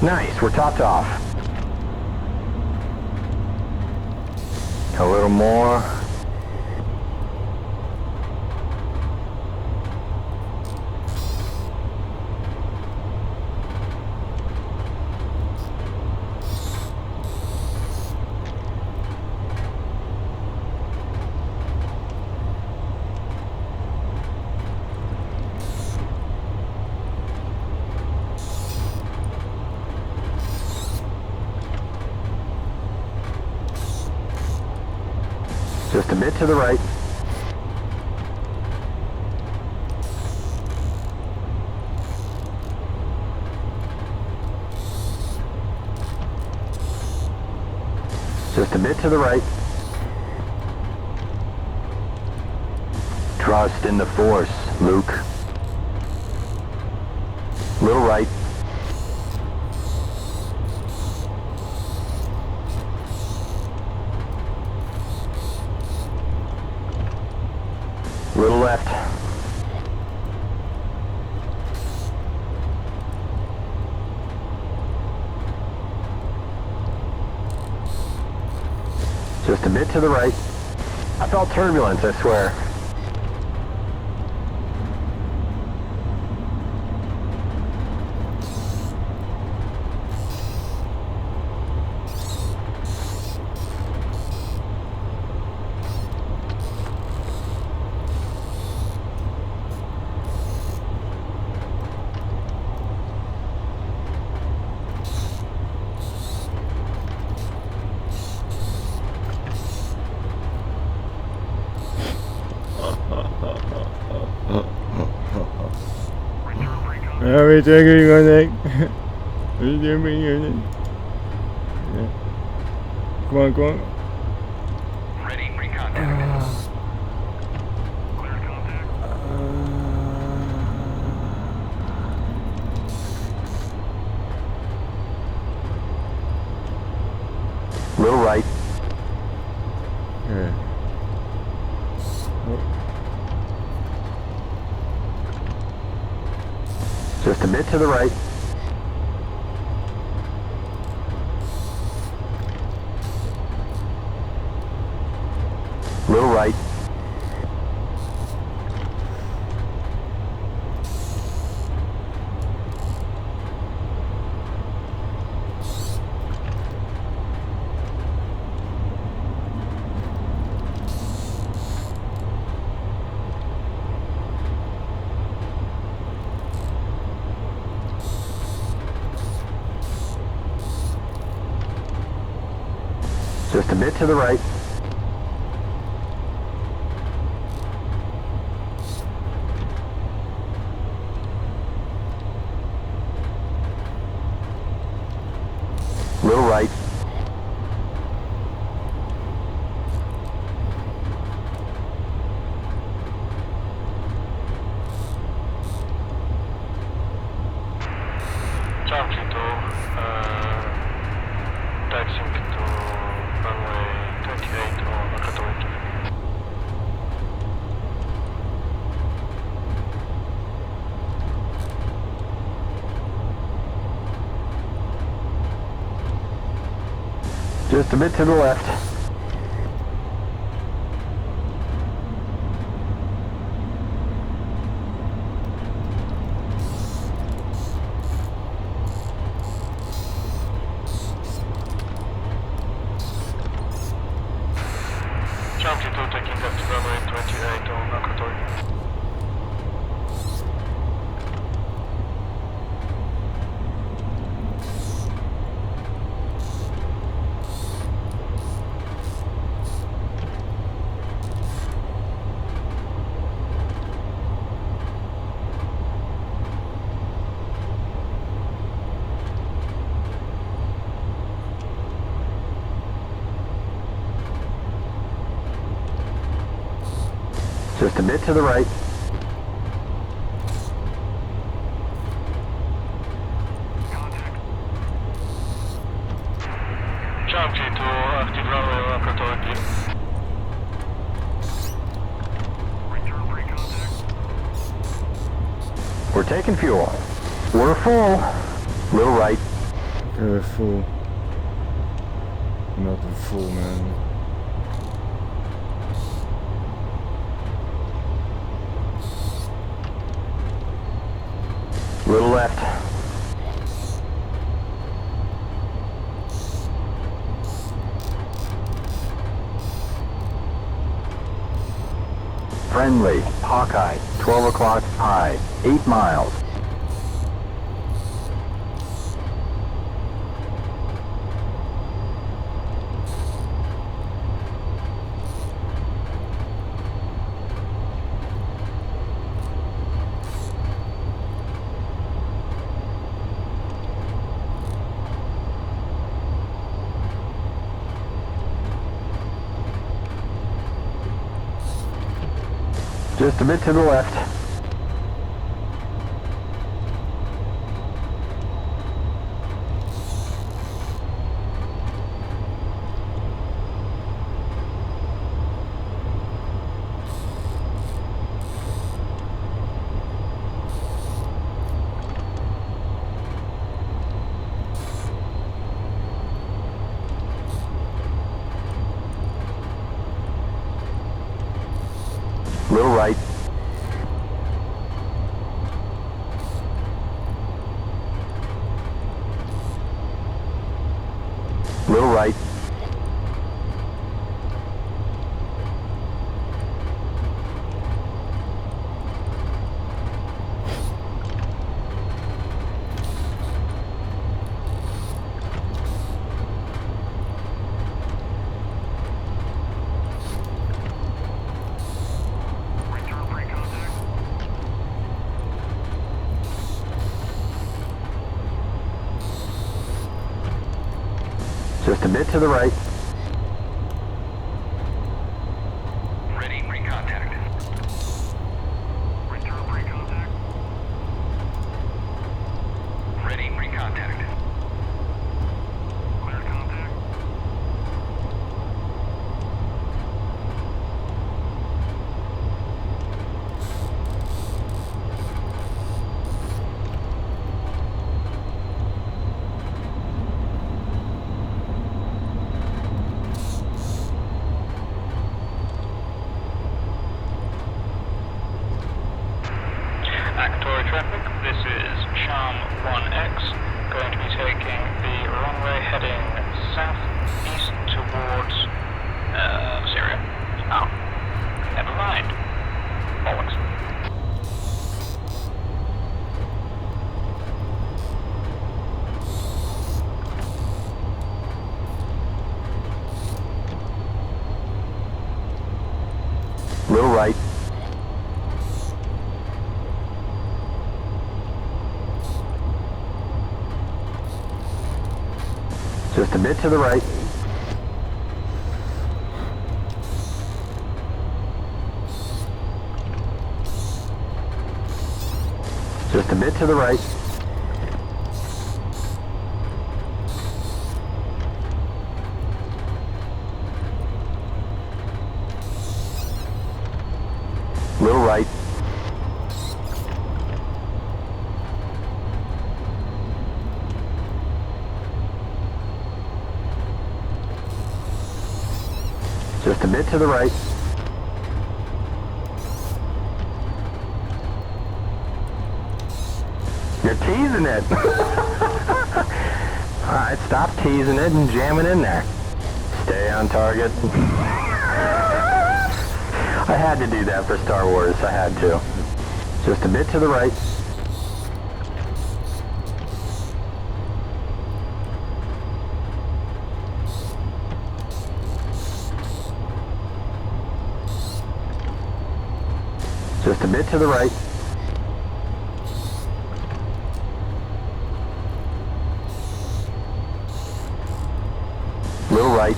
Nice. We're topped off. A little more. Just a bit to the right. Just a bit to the right. Trust in the Force, Luke. Little right. Little left. Just a bit to the right. I felt turbulence, I swear. Return pre-contact. Are we taking contact? Are you doing yeah. Come on, come on. Ready, pre-contact. Cleared contact. Little right. Yeah. Just a bit to the right. Little right. Just a bit to the right. Charm 2, taxiing to runway 28 on Nakatomi. Just a bit to the left. Charm 2 taking up to runway 28 on Nakatomi. Just a bit to the right. Contact. Charm 2 active runway on Nakatomi. Return pre-contact. We're taking fuel. We're full. Little right. Full. Not full, man. Little left. Friendly. Hawkeye. 12 o'clock high. 8 miles. Just a bit to the left. Little right. Little right. Return pre-contact. Just a bit to the right. Ready, pre-contact. Return pre-contact. Ready, pre-contact. Clear contact. Akatory traffic, this is Charm 1X, going to be taking the runway heading southeast towards, Syria. Oh, never mind. Bollocks. Little right. Just a bit to the right. Just a bit to the right. bit to the right. You're teasing it. Alright, stop teasing it and jam it in there. Stay on target. I had to do that for Star Wars, I had to. Just a bit to the right. Just a bit to the right. Little right.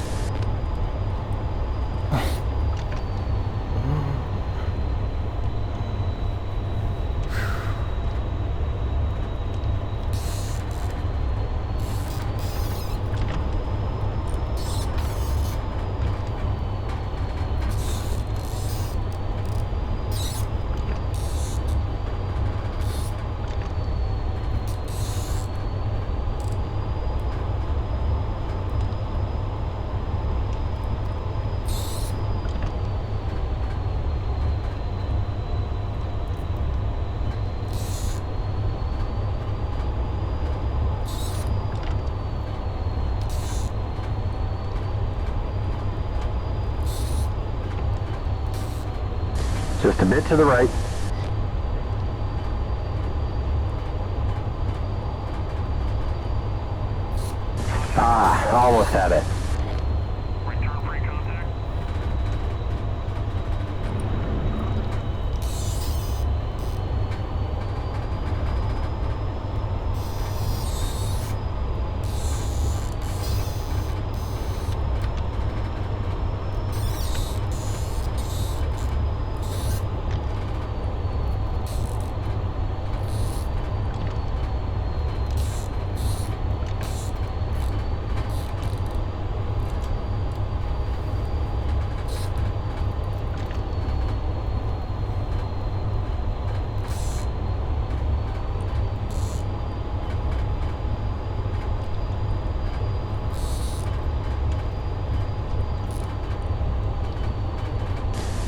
Just a bit to the right. Ah, almost had it. Return free contact.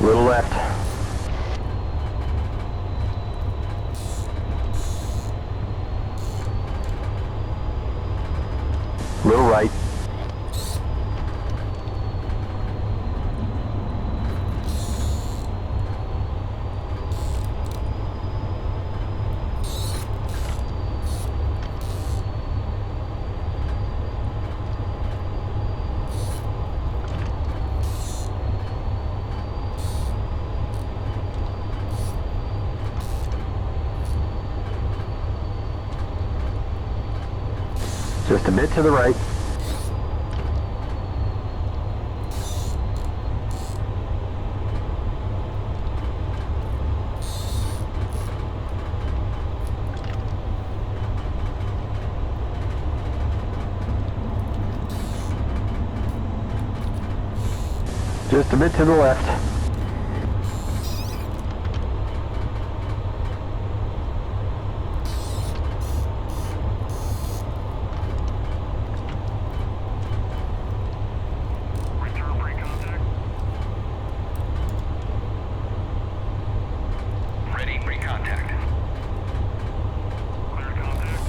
Little left. Little right. Just a bit to the right. Just a bit to the left. Return free contact. Ready for contact. Cleared contact.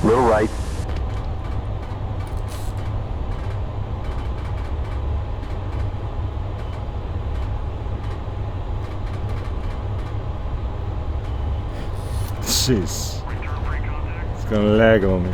Little right. Jeez. Return free contact. It's gonna lag on me.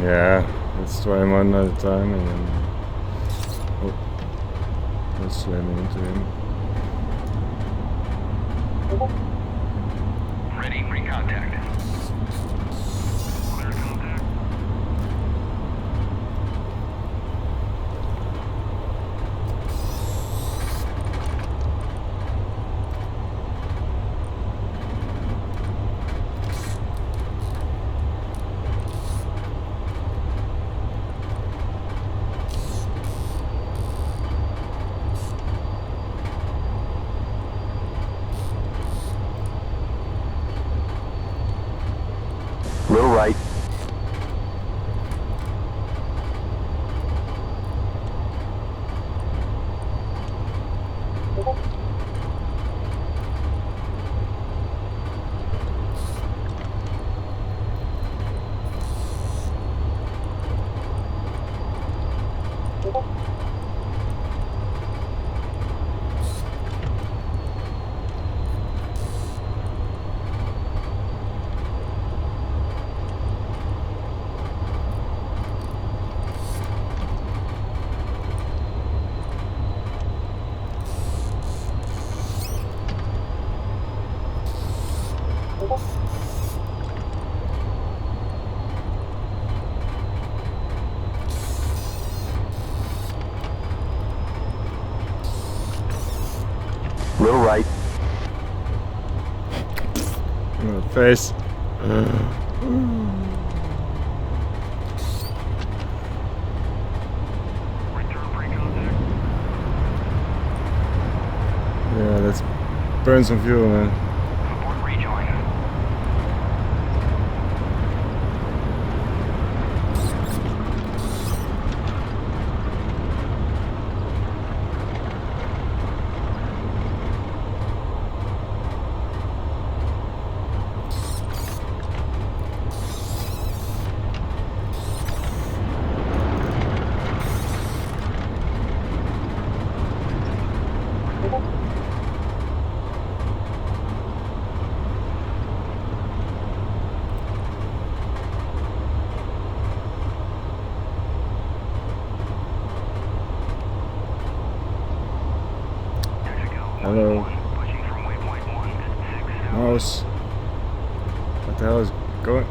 Yeah, let's try him one at a time and then... Oh, let's slam into him. Ready for contact. Cleared contact. Face. Return pre-contact. Yeah, let's burn some fuel, man. Abort rejoin. Hello. Mouse. What the hell is going?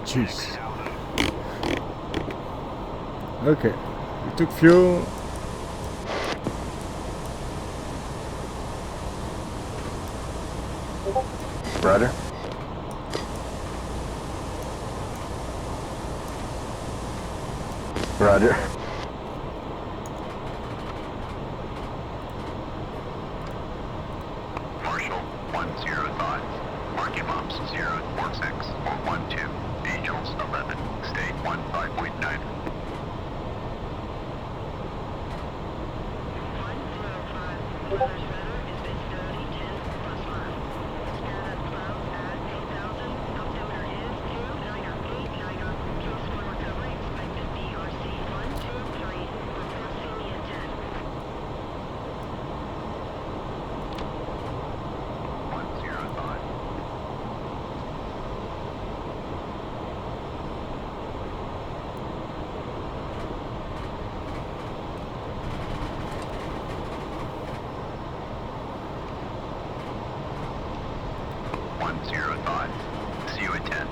Jeez. Okay. We took fuel. Roger. Roger. Marshall 105. Marking ops 046 412. Angels 11. State 15.9. See you at 10.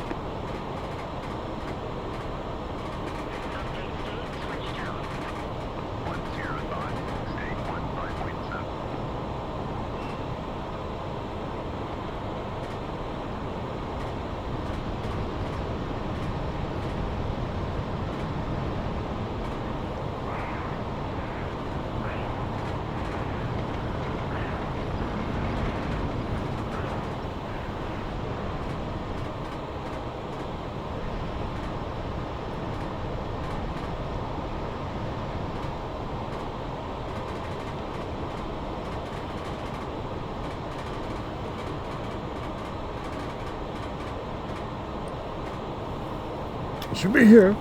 It should be here.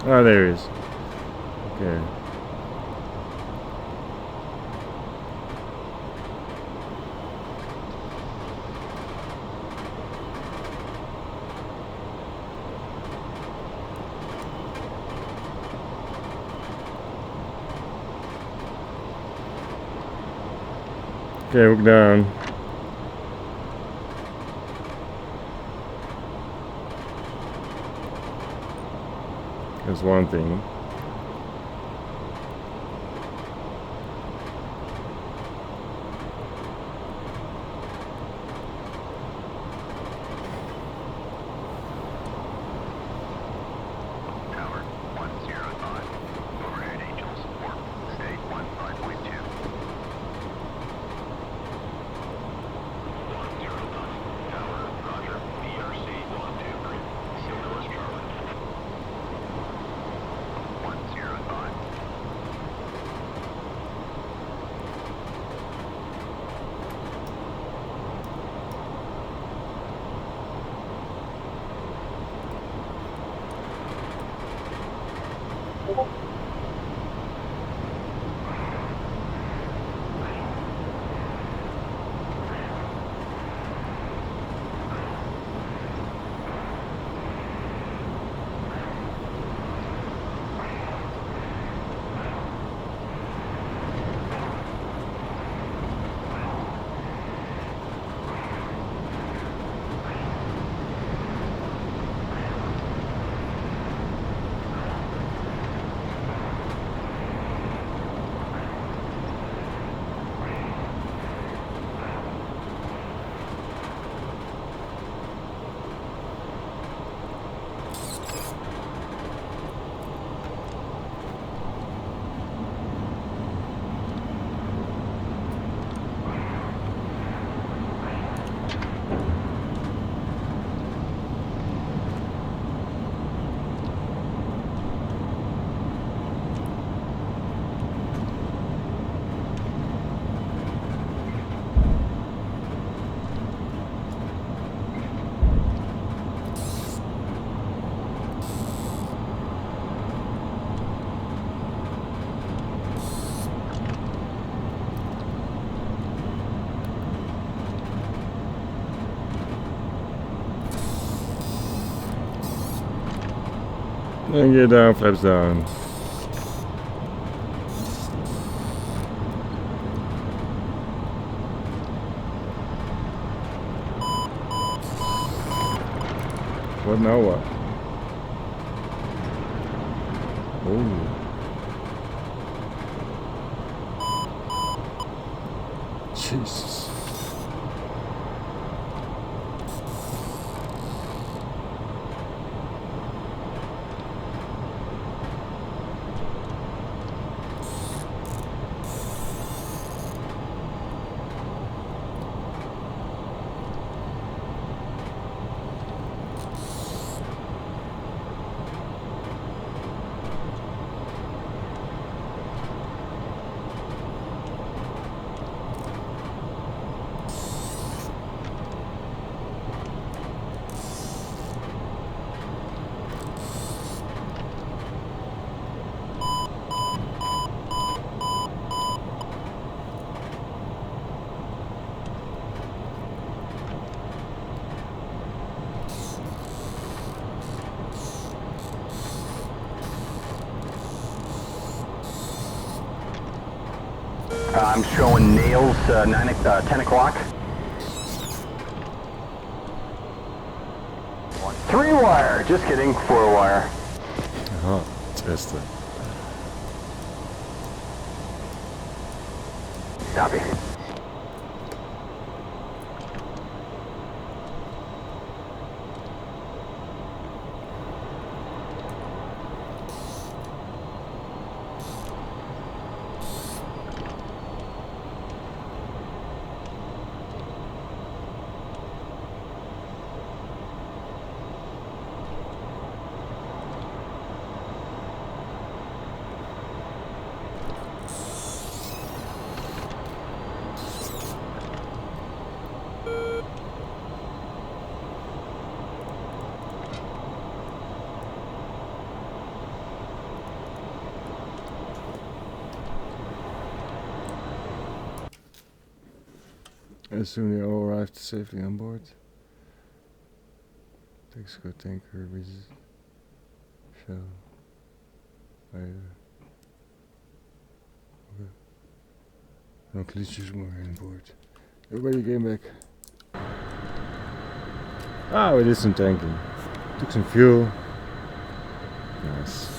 Oh, there he is. Okay. Okay, look down. That's one thing. Tower 105. Overhead Angels 4. State 15.2. 109. Tower, Roger. BRC 123. St. Charlie. 105. And get down, flaps down. What now? What? Oh. Jesus. I'm showing nails 10 o'clock. 3-wire, just kidding, 4-wire. Aha, testen. Copy. As soon as they all arrived safely on board. Texaco tanker shell. Okay. No glitches more on board. Everybody came back. Ah, we did some tanking. Took some fuel. Nice.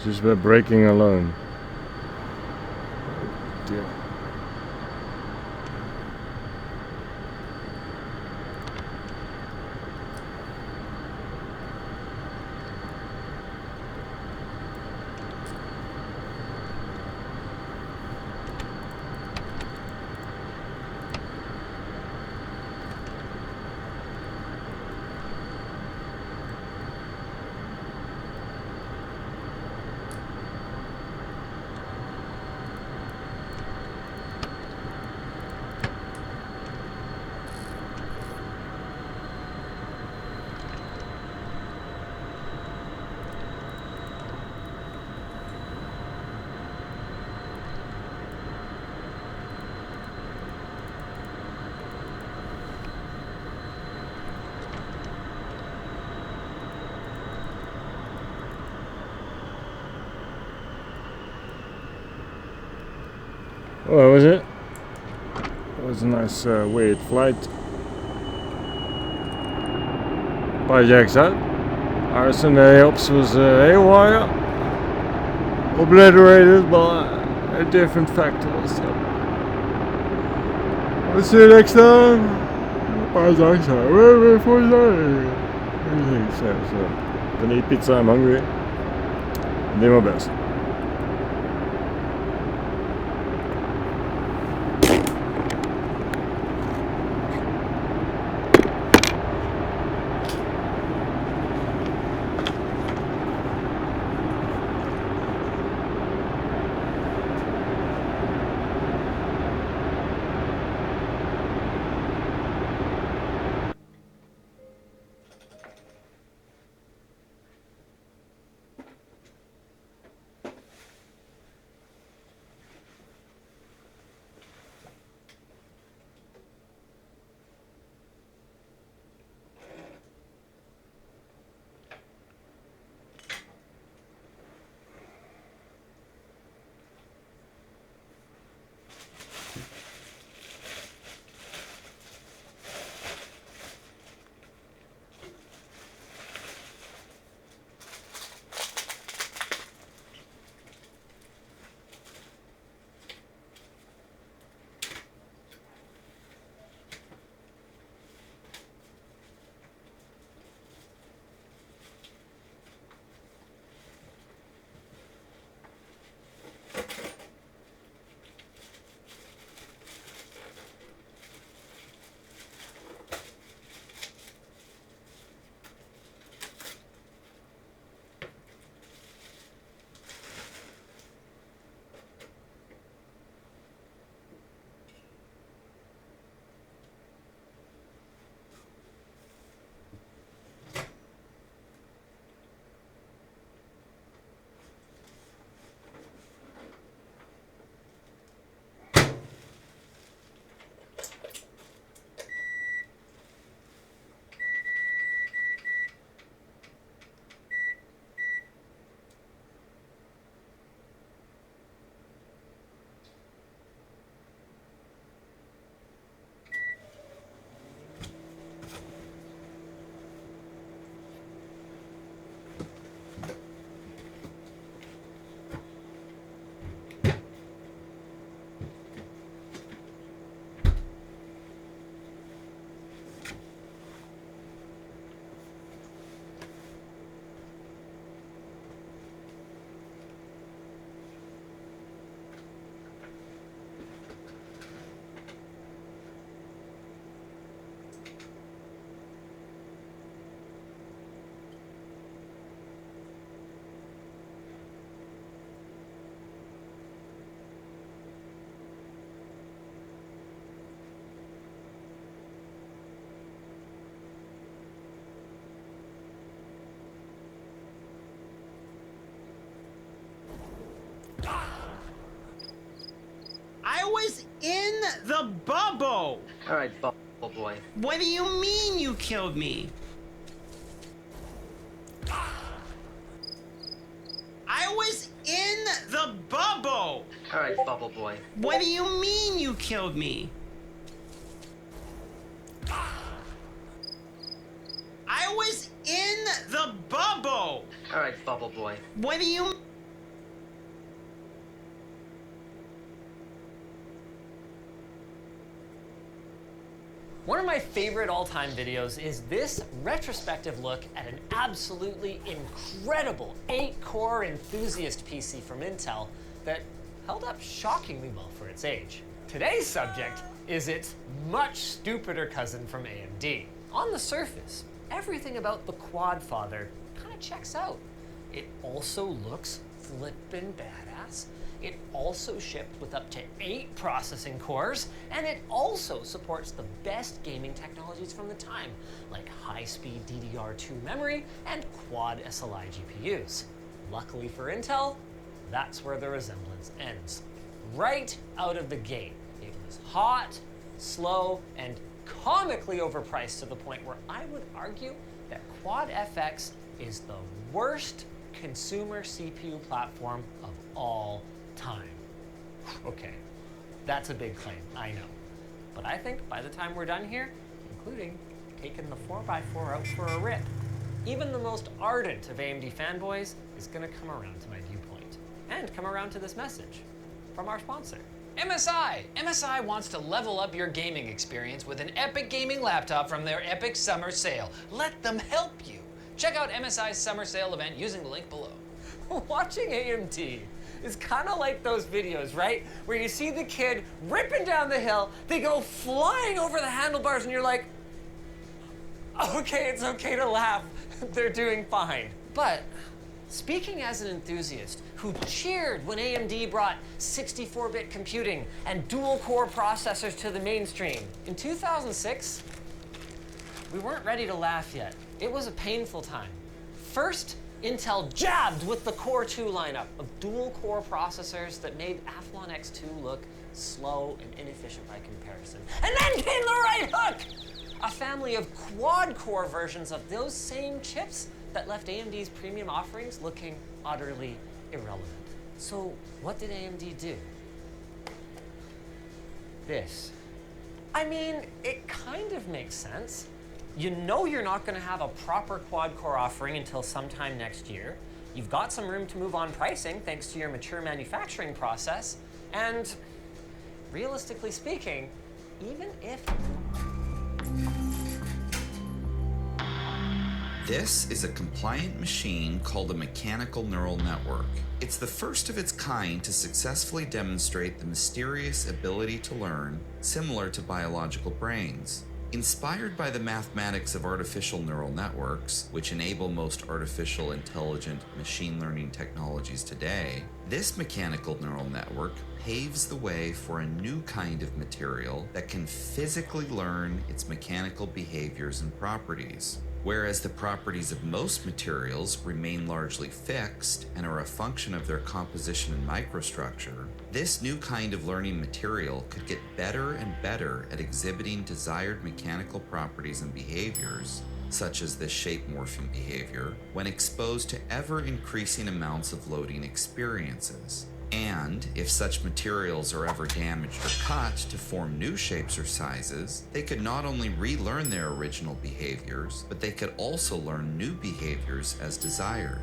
Just by braking alone. Dear. Well, that was it. It was a nice weighted flight. By Yikes out. Our Sunday ops was haywire. Obliterated by a different factor. So we'll see you next time. Bye, Yikes out. We're 49. What do you think? So, gonna eat pizza. I'm hungry. I did my best. was in the bubble! Alright, bubble boy. What do you mean you killed me? I was in the bubble! Alright, bubble boy. What do you mean you killed me? I was in the bubble! Alright, bubble boy. What do you... One of my favorite all-time videos is this retrospective look at an absolutely incredible 8-core enthusiast PC from Intel that held up shockingly well for its age. Today's subject is its much stupider cousin from AMD. On the surface, everything about the Quadfather kind of checks out. It also looks flippin' badass. It also shipped with up to 8 processing cores, and it also supports the best gaming technologies from the time, like high-speed DDR2 memory and quad SLI GPUs. Luckily for Intel, that's where the resemblance ends. Right out of the gate, it was hot, slow, and comically overpriced to the point where I would argue that Quad FX is the worst consumer CPU platform of all time. Okay, that's a big claim, I know. But I think by the time we're done here, including taking the 4x4 out for a rip, even the most ardent of AMD fanboys is gonna come around to my viewpoint and come around to this message from our sponsor. MSI! MSI wants to level up your gaming experience with an epic gaming laptop from their epic summer sale. Let them help you. Check out MSI's summer sale event using the link below. Watching AMD is kind of like those videos, right? Where you see the kid ripping down the hill, they go flying over the handlebars, and you're like, okay, it's okay to laugh. They're doing fine. But speaking as an enthusiast who cheered when AMD brought 64-bit computing and dual-core processors to the mainstream, in 2006, we weren't ready to laugh yet. It was a painful time. First, Intel jabbed with the Core 2 lineup of dual-core processors that made Athlon X2 look slow and inefficient by comparison. And then came the right hook! A family of quad-core versions of those same chips that left AMD's premium offerings looking utterly irrelevant. So what did AMD do? This. I mean, it kind of makes sense. You know you're not going to have a proper quad-core offering until sometime next year. You've got some room to move on pricing thanks to your mature manufacturing process. And realistically speaking, even if... This is a compliant machine called a mechanical neural network. It's the first of its kind to successfully demonstrate the mysterious ability to learn, similar to biological brains. Inspired by the mathematics of artificial neural networks, which enable most artificial intelligent machine learning technologies today, this mechanical neural network paves the way for a new kind of material that can physically learn its mechanical behaviors and properties. Whereas the properties of most materials remain largely fixed and are a function of their composition and microstructure, this new kind of learning material could get better and better at exhibiting desired mechanical properties and behaviors, such as this shape morphing behavior, when exposed to ever-increasing amounts of loading experiences. And if such materials are ever damaged or cut to form new shapes or sizes, they could not only relearn their original behaviors, but they could also learn new behaviors as desired.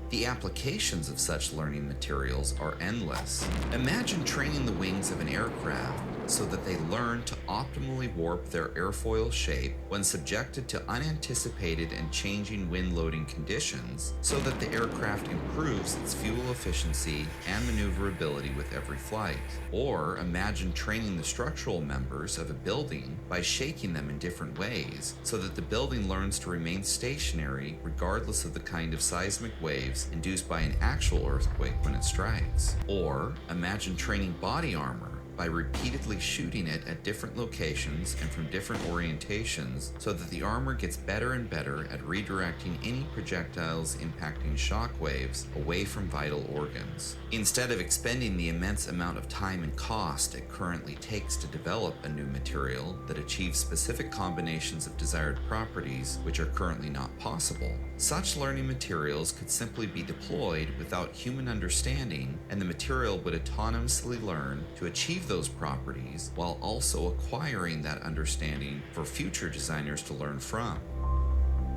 The applications of such learning materials are endless. Imagine training the wings of an aircraft so that they learn to optimally warp their airfoil shape when subjected to unanticipated and changing wind loading conditions, so that the aircraft improves its fuel efficiency and maneuverability with every flight. Or imagine training the structural members of a building by shaking them in different ways, so that the building learns to remain stationary regardless of the kind of seismic waves induced by an actual earthquake when it strikes. Or imagine training body armor by repeatedly shooting it at different locations and from different orientations so that the armor gets better and better at redirecting any projectiles impacting shock waves away from vital organs. Instead of expending the immense amount of time and cost it currently takes to develop a new material that achieves specific combinations of desired properties which are currently not possible, such learning materials could simply be deployed without human understanding, and the material would autonomously learn to achieve those properties while also acquiring that understanding for future designers to learn from.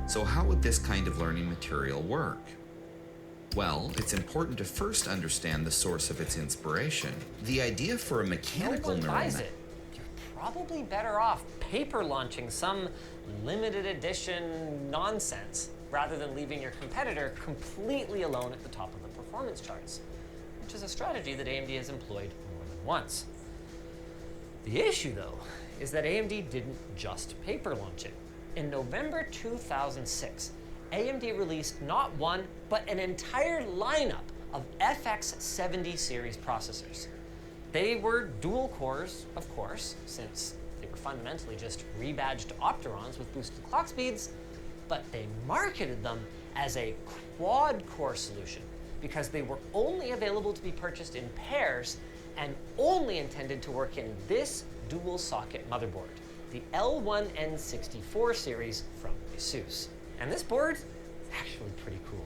So how would this kind of learning material work? Well, it's important to first understand the source of its inspiration. The idea for a mechanical neural buys net. it. You're probably better off paper launching some limited edition nonsense rather than leaving your competitor completely alone at the top of the performance charts, which is a strategy that AMD has employed more than once. The issue, though, is that AMD didn't just paper launch it. In November 2006, AMD released not one, but an entire lineup of FX70 series processors. They were dual cores, of course, since they were fundamentally just rebadged Opterons with boosted clock speeds, but they marketed them as a quad-core solution because they were only available to be purchased in pairs and only intended to work in this dual-socket motherboard, the L1N64 series from ASUS. And this board is actually pretty cool.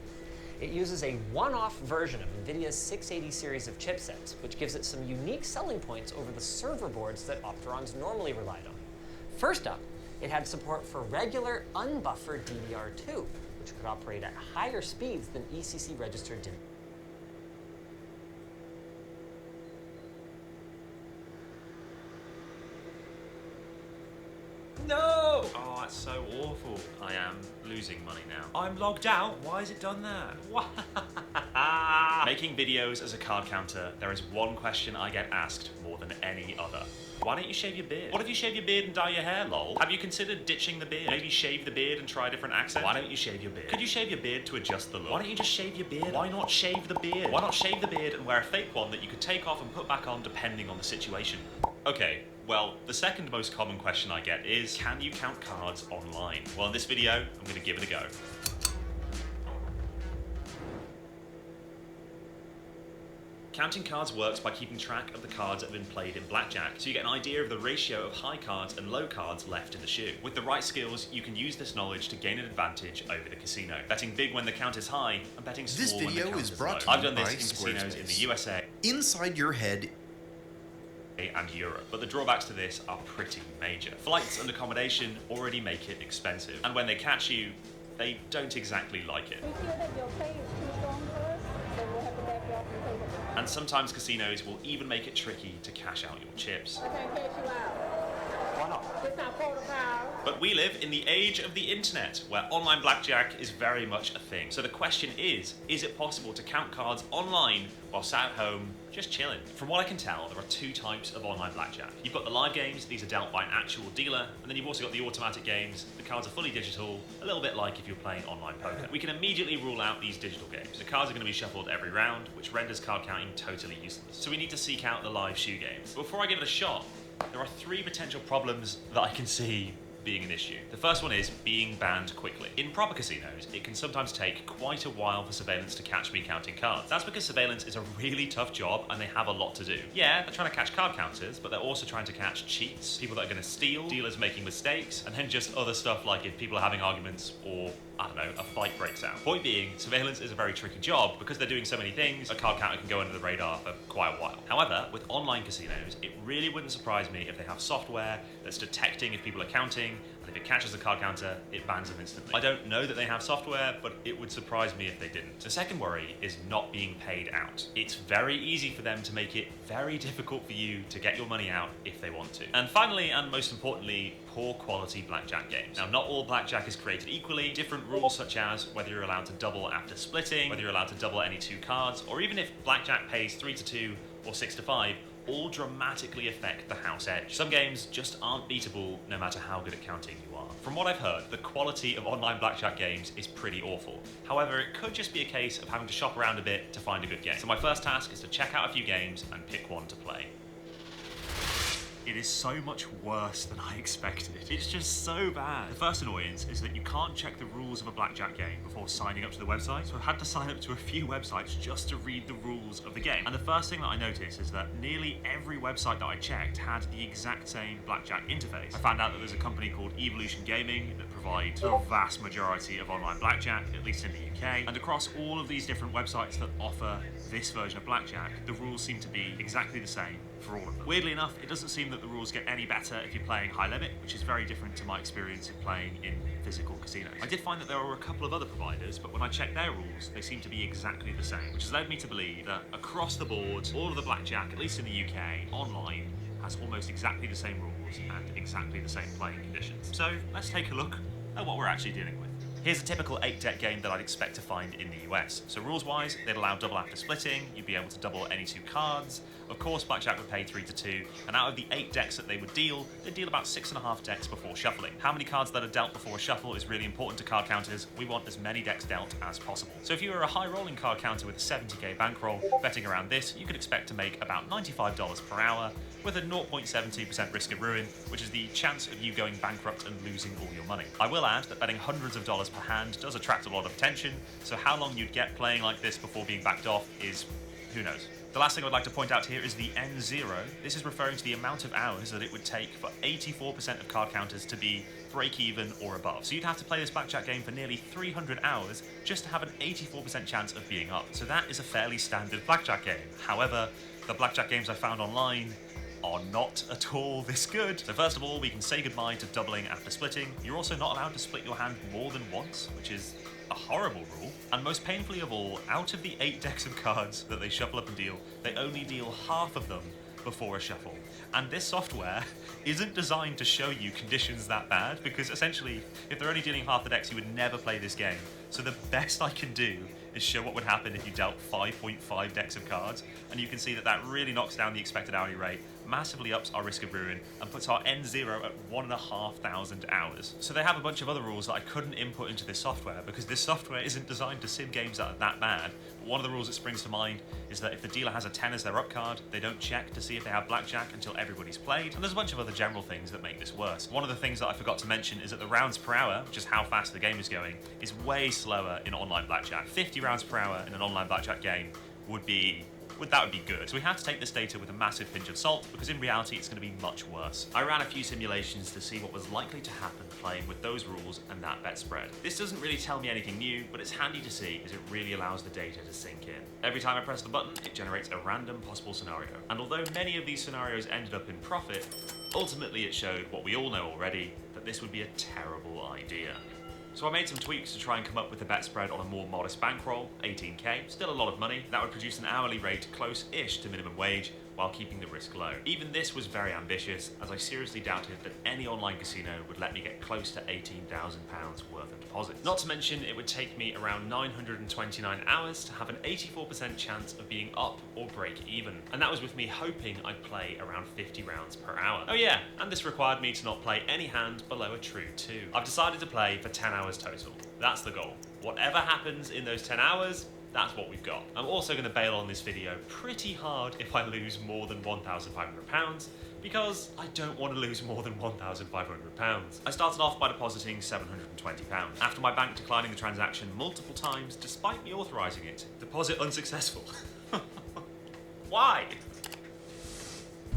It uses a one-off version of NVIDIA's 680 series of chipsets, which gives it some unique selling points over the server boards that Opterons normally relied on. First up, it had support for regular unbuffered DDR2, which could operate at higher speeds than ECC registered did. No! Oh, that's so awful. I am losing money now. I'm logged out. Why has it done that? What? Making videos as a card counter, there is one question I get asked more than any other. Why don't you shave your beard? What if you shave your beard and dye your hair, lol? Have you considered ditching the beard? Maybe shave the beard and try a different accent? Why don't you shave your beard? Could you shave your beard to adjust the look? Why don't you just shave your beard? Why not shave the beard? Why not shave the beard and wear a fake one that you could take off and put back on depending on the situation? Okay. Well, the second most common question I get is, can you count cards online? Well, in this video, I'm going to give it a go. Counting cards works by keeping track of the cards that have been played in blackjack, so you get an idea of the ratio of high cards and low cards left in the shoe. With the right skills, you can use this knowledge to gain an advantage over the casino. Betting big when the count is high, and betting small when the count is low. I've done this in casinos in the USA. Inside your head and Europe, but the drawbacks to this are pretty major. Flights and accommodation already make it expensive, and when they catch you, they don't exactly like it. And sometimes casinos will even make it tricky to cash out your chips. I can't cash you out. Why not? It's not quota power. But we live in the age of the internet, where online blackjack is very much a thing. So the question is it possible to count cards online while sat at home, just chilling? From what I can tell, there are two types of online blackjack. You've got the live games, these are dealt by an actual dealer, and then you've also got the automatic games. The cards are fully digital, a little bit like if you're playing online poker. We can immediately rule out these digital games. The cards are going to be shuffled every round, which renders card counting totally useless. So we need to seek out the live shoe games. But before I give it a shot, there are three potential problems that I can see being an issue. The first one is being banned quickly. In proper casinos, it can sometimes take quite a while for surveillance to catch me counting cards. That's because surveillance is a really tough job and they have a lot to do. Yeah, they're trying to catch card counters, but they're also trying to catch cheats, people that are going to steal, dealers making mistakes, and then just other stuff like if people are having arguments or, I don't know, a fight breaks out. Point being, surveillance is a very tricky job. Because they're doing so many things, a card counter can go under the radar for quite a while. However, with online casinos, it really wouldn't surprise me if they have software that's detecting if people are counting, and if it catches a card counter, it bans them instantly. I don't know that they have software, but it would surprise me if they didn't. The second worry is not being paid out. It's very easy for them to make it very difficult for you to get your money out if they want to. And finally, and most importantly, poor quality blackjack games. Now, not all blackjack is created equally. Different rules such as whether you're allowed to double after splitting, whether you're allowed to double any two cards, or even if blackjack pays 3 to 2 or 6 to 5, all dramatically affect the house edge. Some games just aren't beatable no matter how good at counting you are. From what I've heard, the quality of online blackjack games is pretty awful. However, it could just be a case of having to shop around a bit to find a good game. So my first task is to check out a few games and pick one to play. it is so much worse than I expected. It's just so bad. The first annoyance is that you can't check the rules of a blackjack game before signing up to the website, so I've had to sign up to a few websites just to read the rules of the game. And the first thing that I noticed is that nearly every website that I checked had the exact same blackjack interface. I found out that there's a company called Evolution Gaming that provides the vast majority of online blackjack, at least in the UK, and across all of these different websites that offer this version of blackjack, the rules seem to be exactly the same for all of them. Weirdly enough, it doesn't seem that the rules get any better if you're playing high limit, which is very different to my experience of playing in physical casinos. I did find that there were a couple of other providers, but when I checked their rules, they seem to be exactly the same, which has led me to believe that across the board, all of the blackjack, at least in the UK, online, has almost exactly the same rules and exactly the same playing conditions. So let's take a look at what we're actually dealing with. Here's a typical 8-deck game that I'd expect to find in the US. So rules-wise, they'd allow double after splitting, you'd be able to double any 2 cards. Of course, blackjack would pay 3 to 2, and out of the 8 decks that they would deal, they'd deal about 6.5 decks before shuffling. How many cards that are dealt before a shuffle is really important to card counters. We want as many decks dealt as possible. So if you were a high-rolling card counter with a 70k bankroll, betting around this, you could expect to make about $95 per hour, with a 0.72% risk of ruin, which is the chance of you going bankrupt and losing all your money. I will add that betting hundreds of dollars per hand does attract a lot of attention, so how long you'd get playing like this before being backed off is who knows. The last thing I would like to point out here is the N0. This is referring to the amount of hours that it would take for 84% of card counters to be break even or above. So you'd have to play this blackjack game for nearly 300 hours just to have an 84% chance of being up. So that is a fairly standard blackjack game. However, the blackjack games I found online are not at all this good. So first of all, we can say goodbye to doubling after splitting. You're also not allowed to split your hand more than once, which is a horrible rule. And most painfully of all, out of the 8 decks of cards that they shuffle up and deal, they only deal half of them before a shuffle. And this software isn't designed to show you conditions that bad, because essentially, if they're only dealing half the decks, you would never play this game. So the best I can do is show what would happen if you dealt 5.5 decks of cards, and you can see that that really knocks down the expected hourly rate, massively ups our risk of ruin, and puts our N0 at 1,500 hours. So they have a bunch of other rules that I couldn't input into this software, because this software isn't designed to sim games that are that bad. But one of the rules that springs to mind is that if the dealer has a 10 as their up card, they don't check to see if they have blackjack until everybody's played, and there's a bunch of other general things that make this worse. One of the things that I forgot to mention is that the rounds per hour, which is how fast the game is going, is way slower in online blackjack. 50 rounds per hour in an online blackjack game would be good. So we had to take this data with a massive pinch of salt, because in reality it's going to be much worse. I ran a few simulations to see what was likely to happen playing with those rules and that bet spread. This doesn't really tell me anything new, but it's handy to see as it really allows the data to sink in. Every time I press the button, it generates a random possible scenario. And although many of these scenarios ended up in profit, ultimately it showed what we all know already, that this would be a terrible idea. So I made some tweaks to try and come up with a bet spread on a more modest bankroll, 18k, still a lot of money. That would produce an hourly rate close-ish to minimum wage, while keeping the risk low. Even this was very ambitious, as I seriously doubted that any online casino would let me get close to £18,000 worth of deposits. Not to mention, it would take me around 929 hours to have an 84% chance of being up or break even. And that was with me hoping I'd play around 50 rounds per hour. Oh yeah, and this required me to not play any hand below a true 2. I've decided to play for 10 hours total. That's the goal. Whatever happens in those 10 hours, that's what we've got. I'm also going to bail on this video pretty hard if I lose more than £1,500, because I don't want to lose more than £1,500. I started off by depositing £720. After my bank declining the transaction multiple times, despite me authorising it, deposit unsuccessful. Why?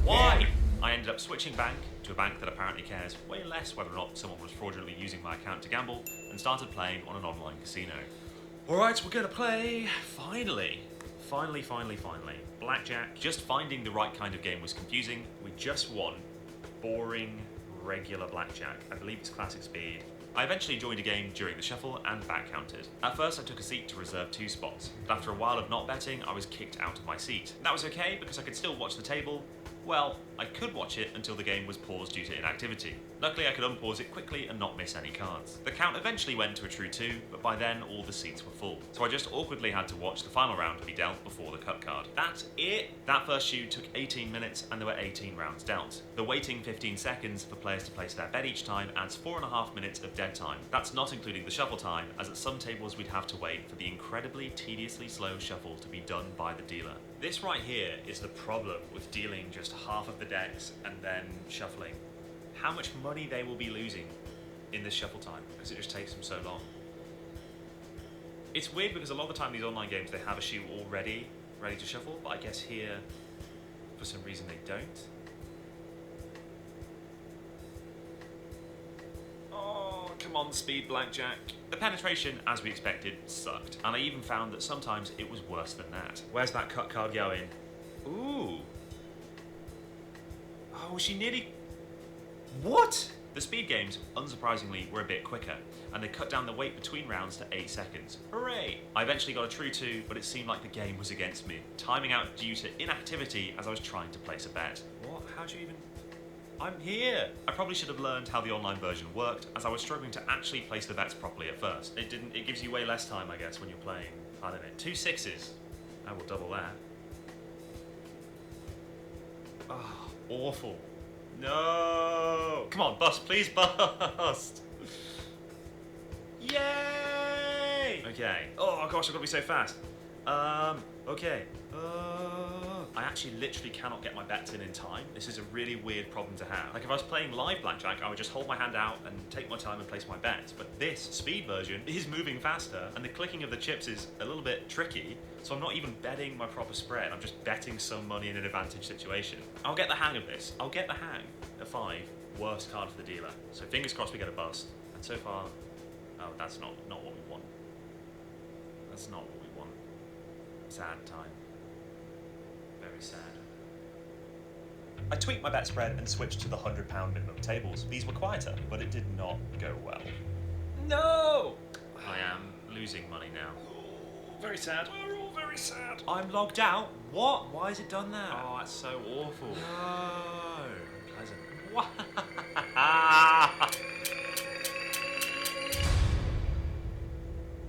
Why? I ended up switching bank to a bank that apparently cares way less whether or not someone was fraudulently using my account to gamble, and started playing on an online casino. Alright, we're gonna play, finally, blackjack. Just finding the right kind of game was confusing. We just won boring, regular blackjack. I believe it's classic speed. I eventually joined a game during the shuffle and back counted. At first I took a seat to reserve 2 spots, but after a while of not betting, I was kicked out of my seat. That was okay, because I could still watch the table. Well, I could watch it until the game was paused due to inactivity. Luckily I could unpause it quickly and not miss any cards. The count eventually went to a true 2, but by then all the seats were full. So I just awkwardly had to watch the final round be dealt before the cut card. That's it! That first shoe took 18 minutes and there were 18 rounds dealt. The waiting 15 seconds for players to place their bet each time adds 4.5 minutes of dead time. That's not including the shuffle time, as at some tables we'd have to wait for the incredibly tediously slow shuffle to be done by the dealer. This right here is the problem with dealing just half of the decks and then shuffling. How much money they will be losing in this shuffle time, because it just takes them so long. It's weird because a lot of the time these online games, they have a shoe already ready to shuffle, but I guess here, for some reason, they don't. Oh, come on, speed blackjack. The penetration, as we expected, sucked. And I even found that sometimes it was worse than that. Where's that cut card going? Ooh. Oh, she nearly... What? The speed games, unsurprisingly, were a bit quicker, and they cut down the wait between rounds to 8 seconds. Hooray! I eventually got a true 2, but it seemed like the game was against me, timing out due to inactivity as I was trying to place a bet. What? How'd you even... I'm here! I probably should have learned how the online version worked, as I was struggling to actually place the bets properly at first. It gives you way less time, I guess, when you're playing, I don't know, 2 6s. I will double that. Oh, awful. No! Come on, bust, please bust! Yay! Okay. Oh gosh, I've got to be so fast. Okay. I actually literally cannot get my bets in time. This is a really weird problem to have. Like if I was playing live blackjack, I would just hold my hand out and take my time and place my bets. But this speed version is moving faster, and the clicking of the chips is a little bit tricky, so I'm not even betting my proper spread. I'm just betting some money in an advantage situation. I'll get the hang of this. I'll get the hang. A 5, worst card for the dealer. So fingers crossed we get a bust. And so far, oh, that's not what we want. That's not what we want. Sad time. Very sad. I tweaked my bet spread and switched to the £100 minimum tables. These were quieter, but it did not go well. No! I am losing money now. Very sad. We're all very sad. I'm logged out. What? Why has it done that? Oh, that's so awful. No. Unpleasant. What?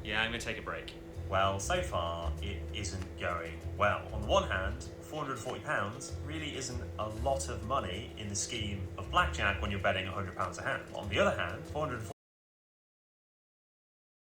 Yeah, I'm gonna take a break. Well, so far, it isn't going well. On the one hand, £440 really isn't a lot of money in the scheme of blackjack when you're betting £100 a hand. On the other hand, £440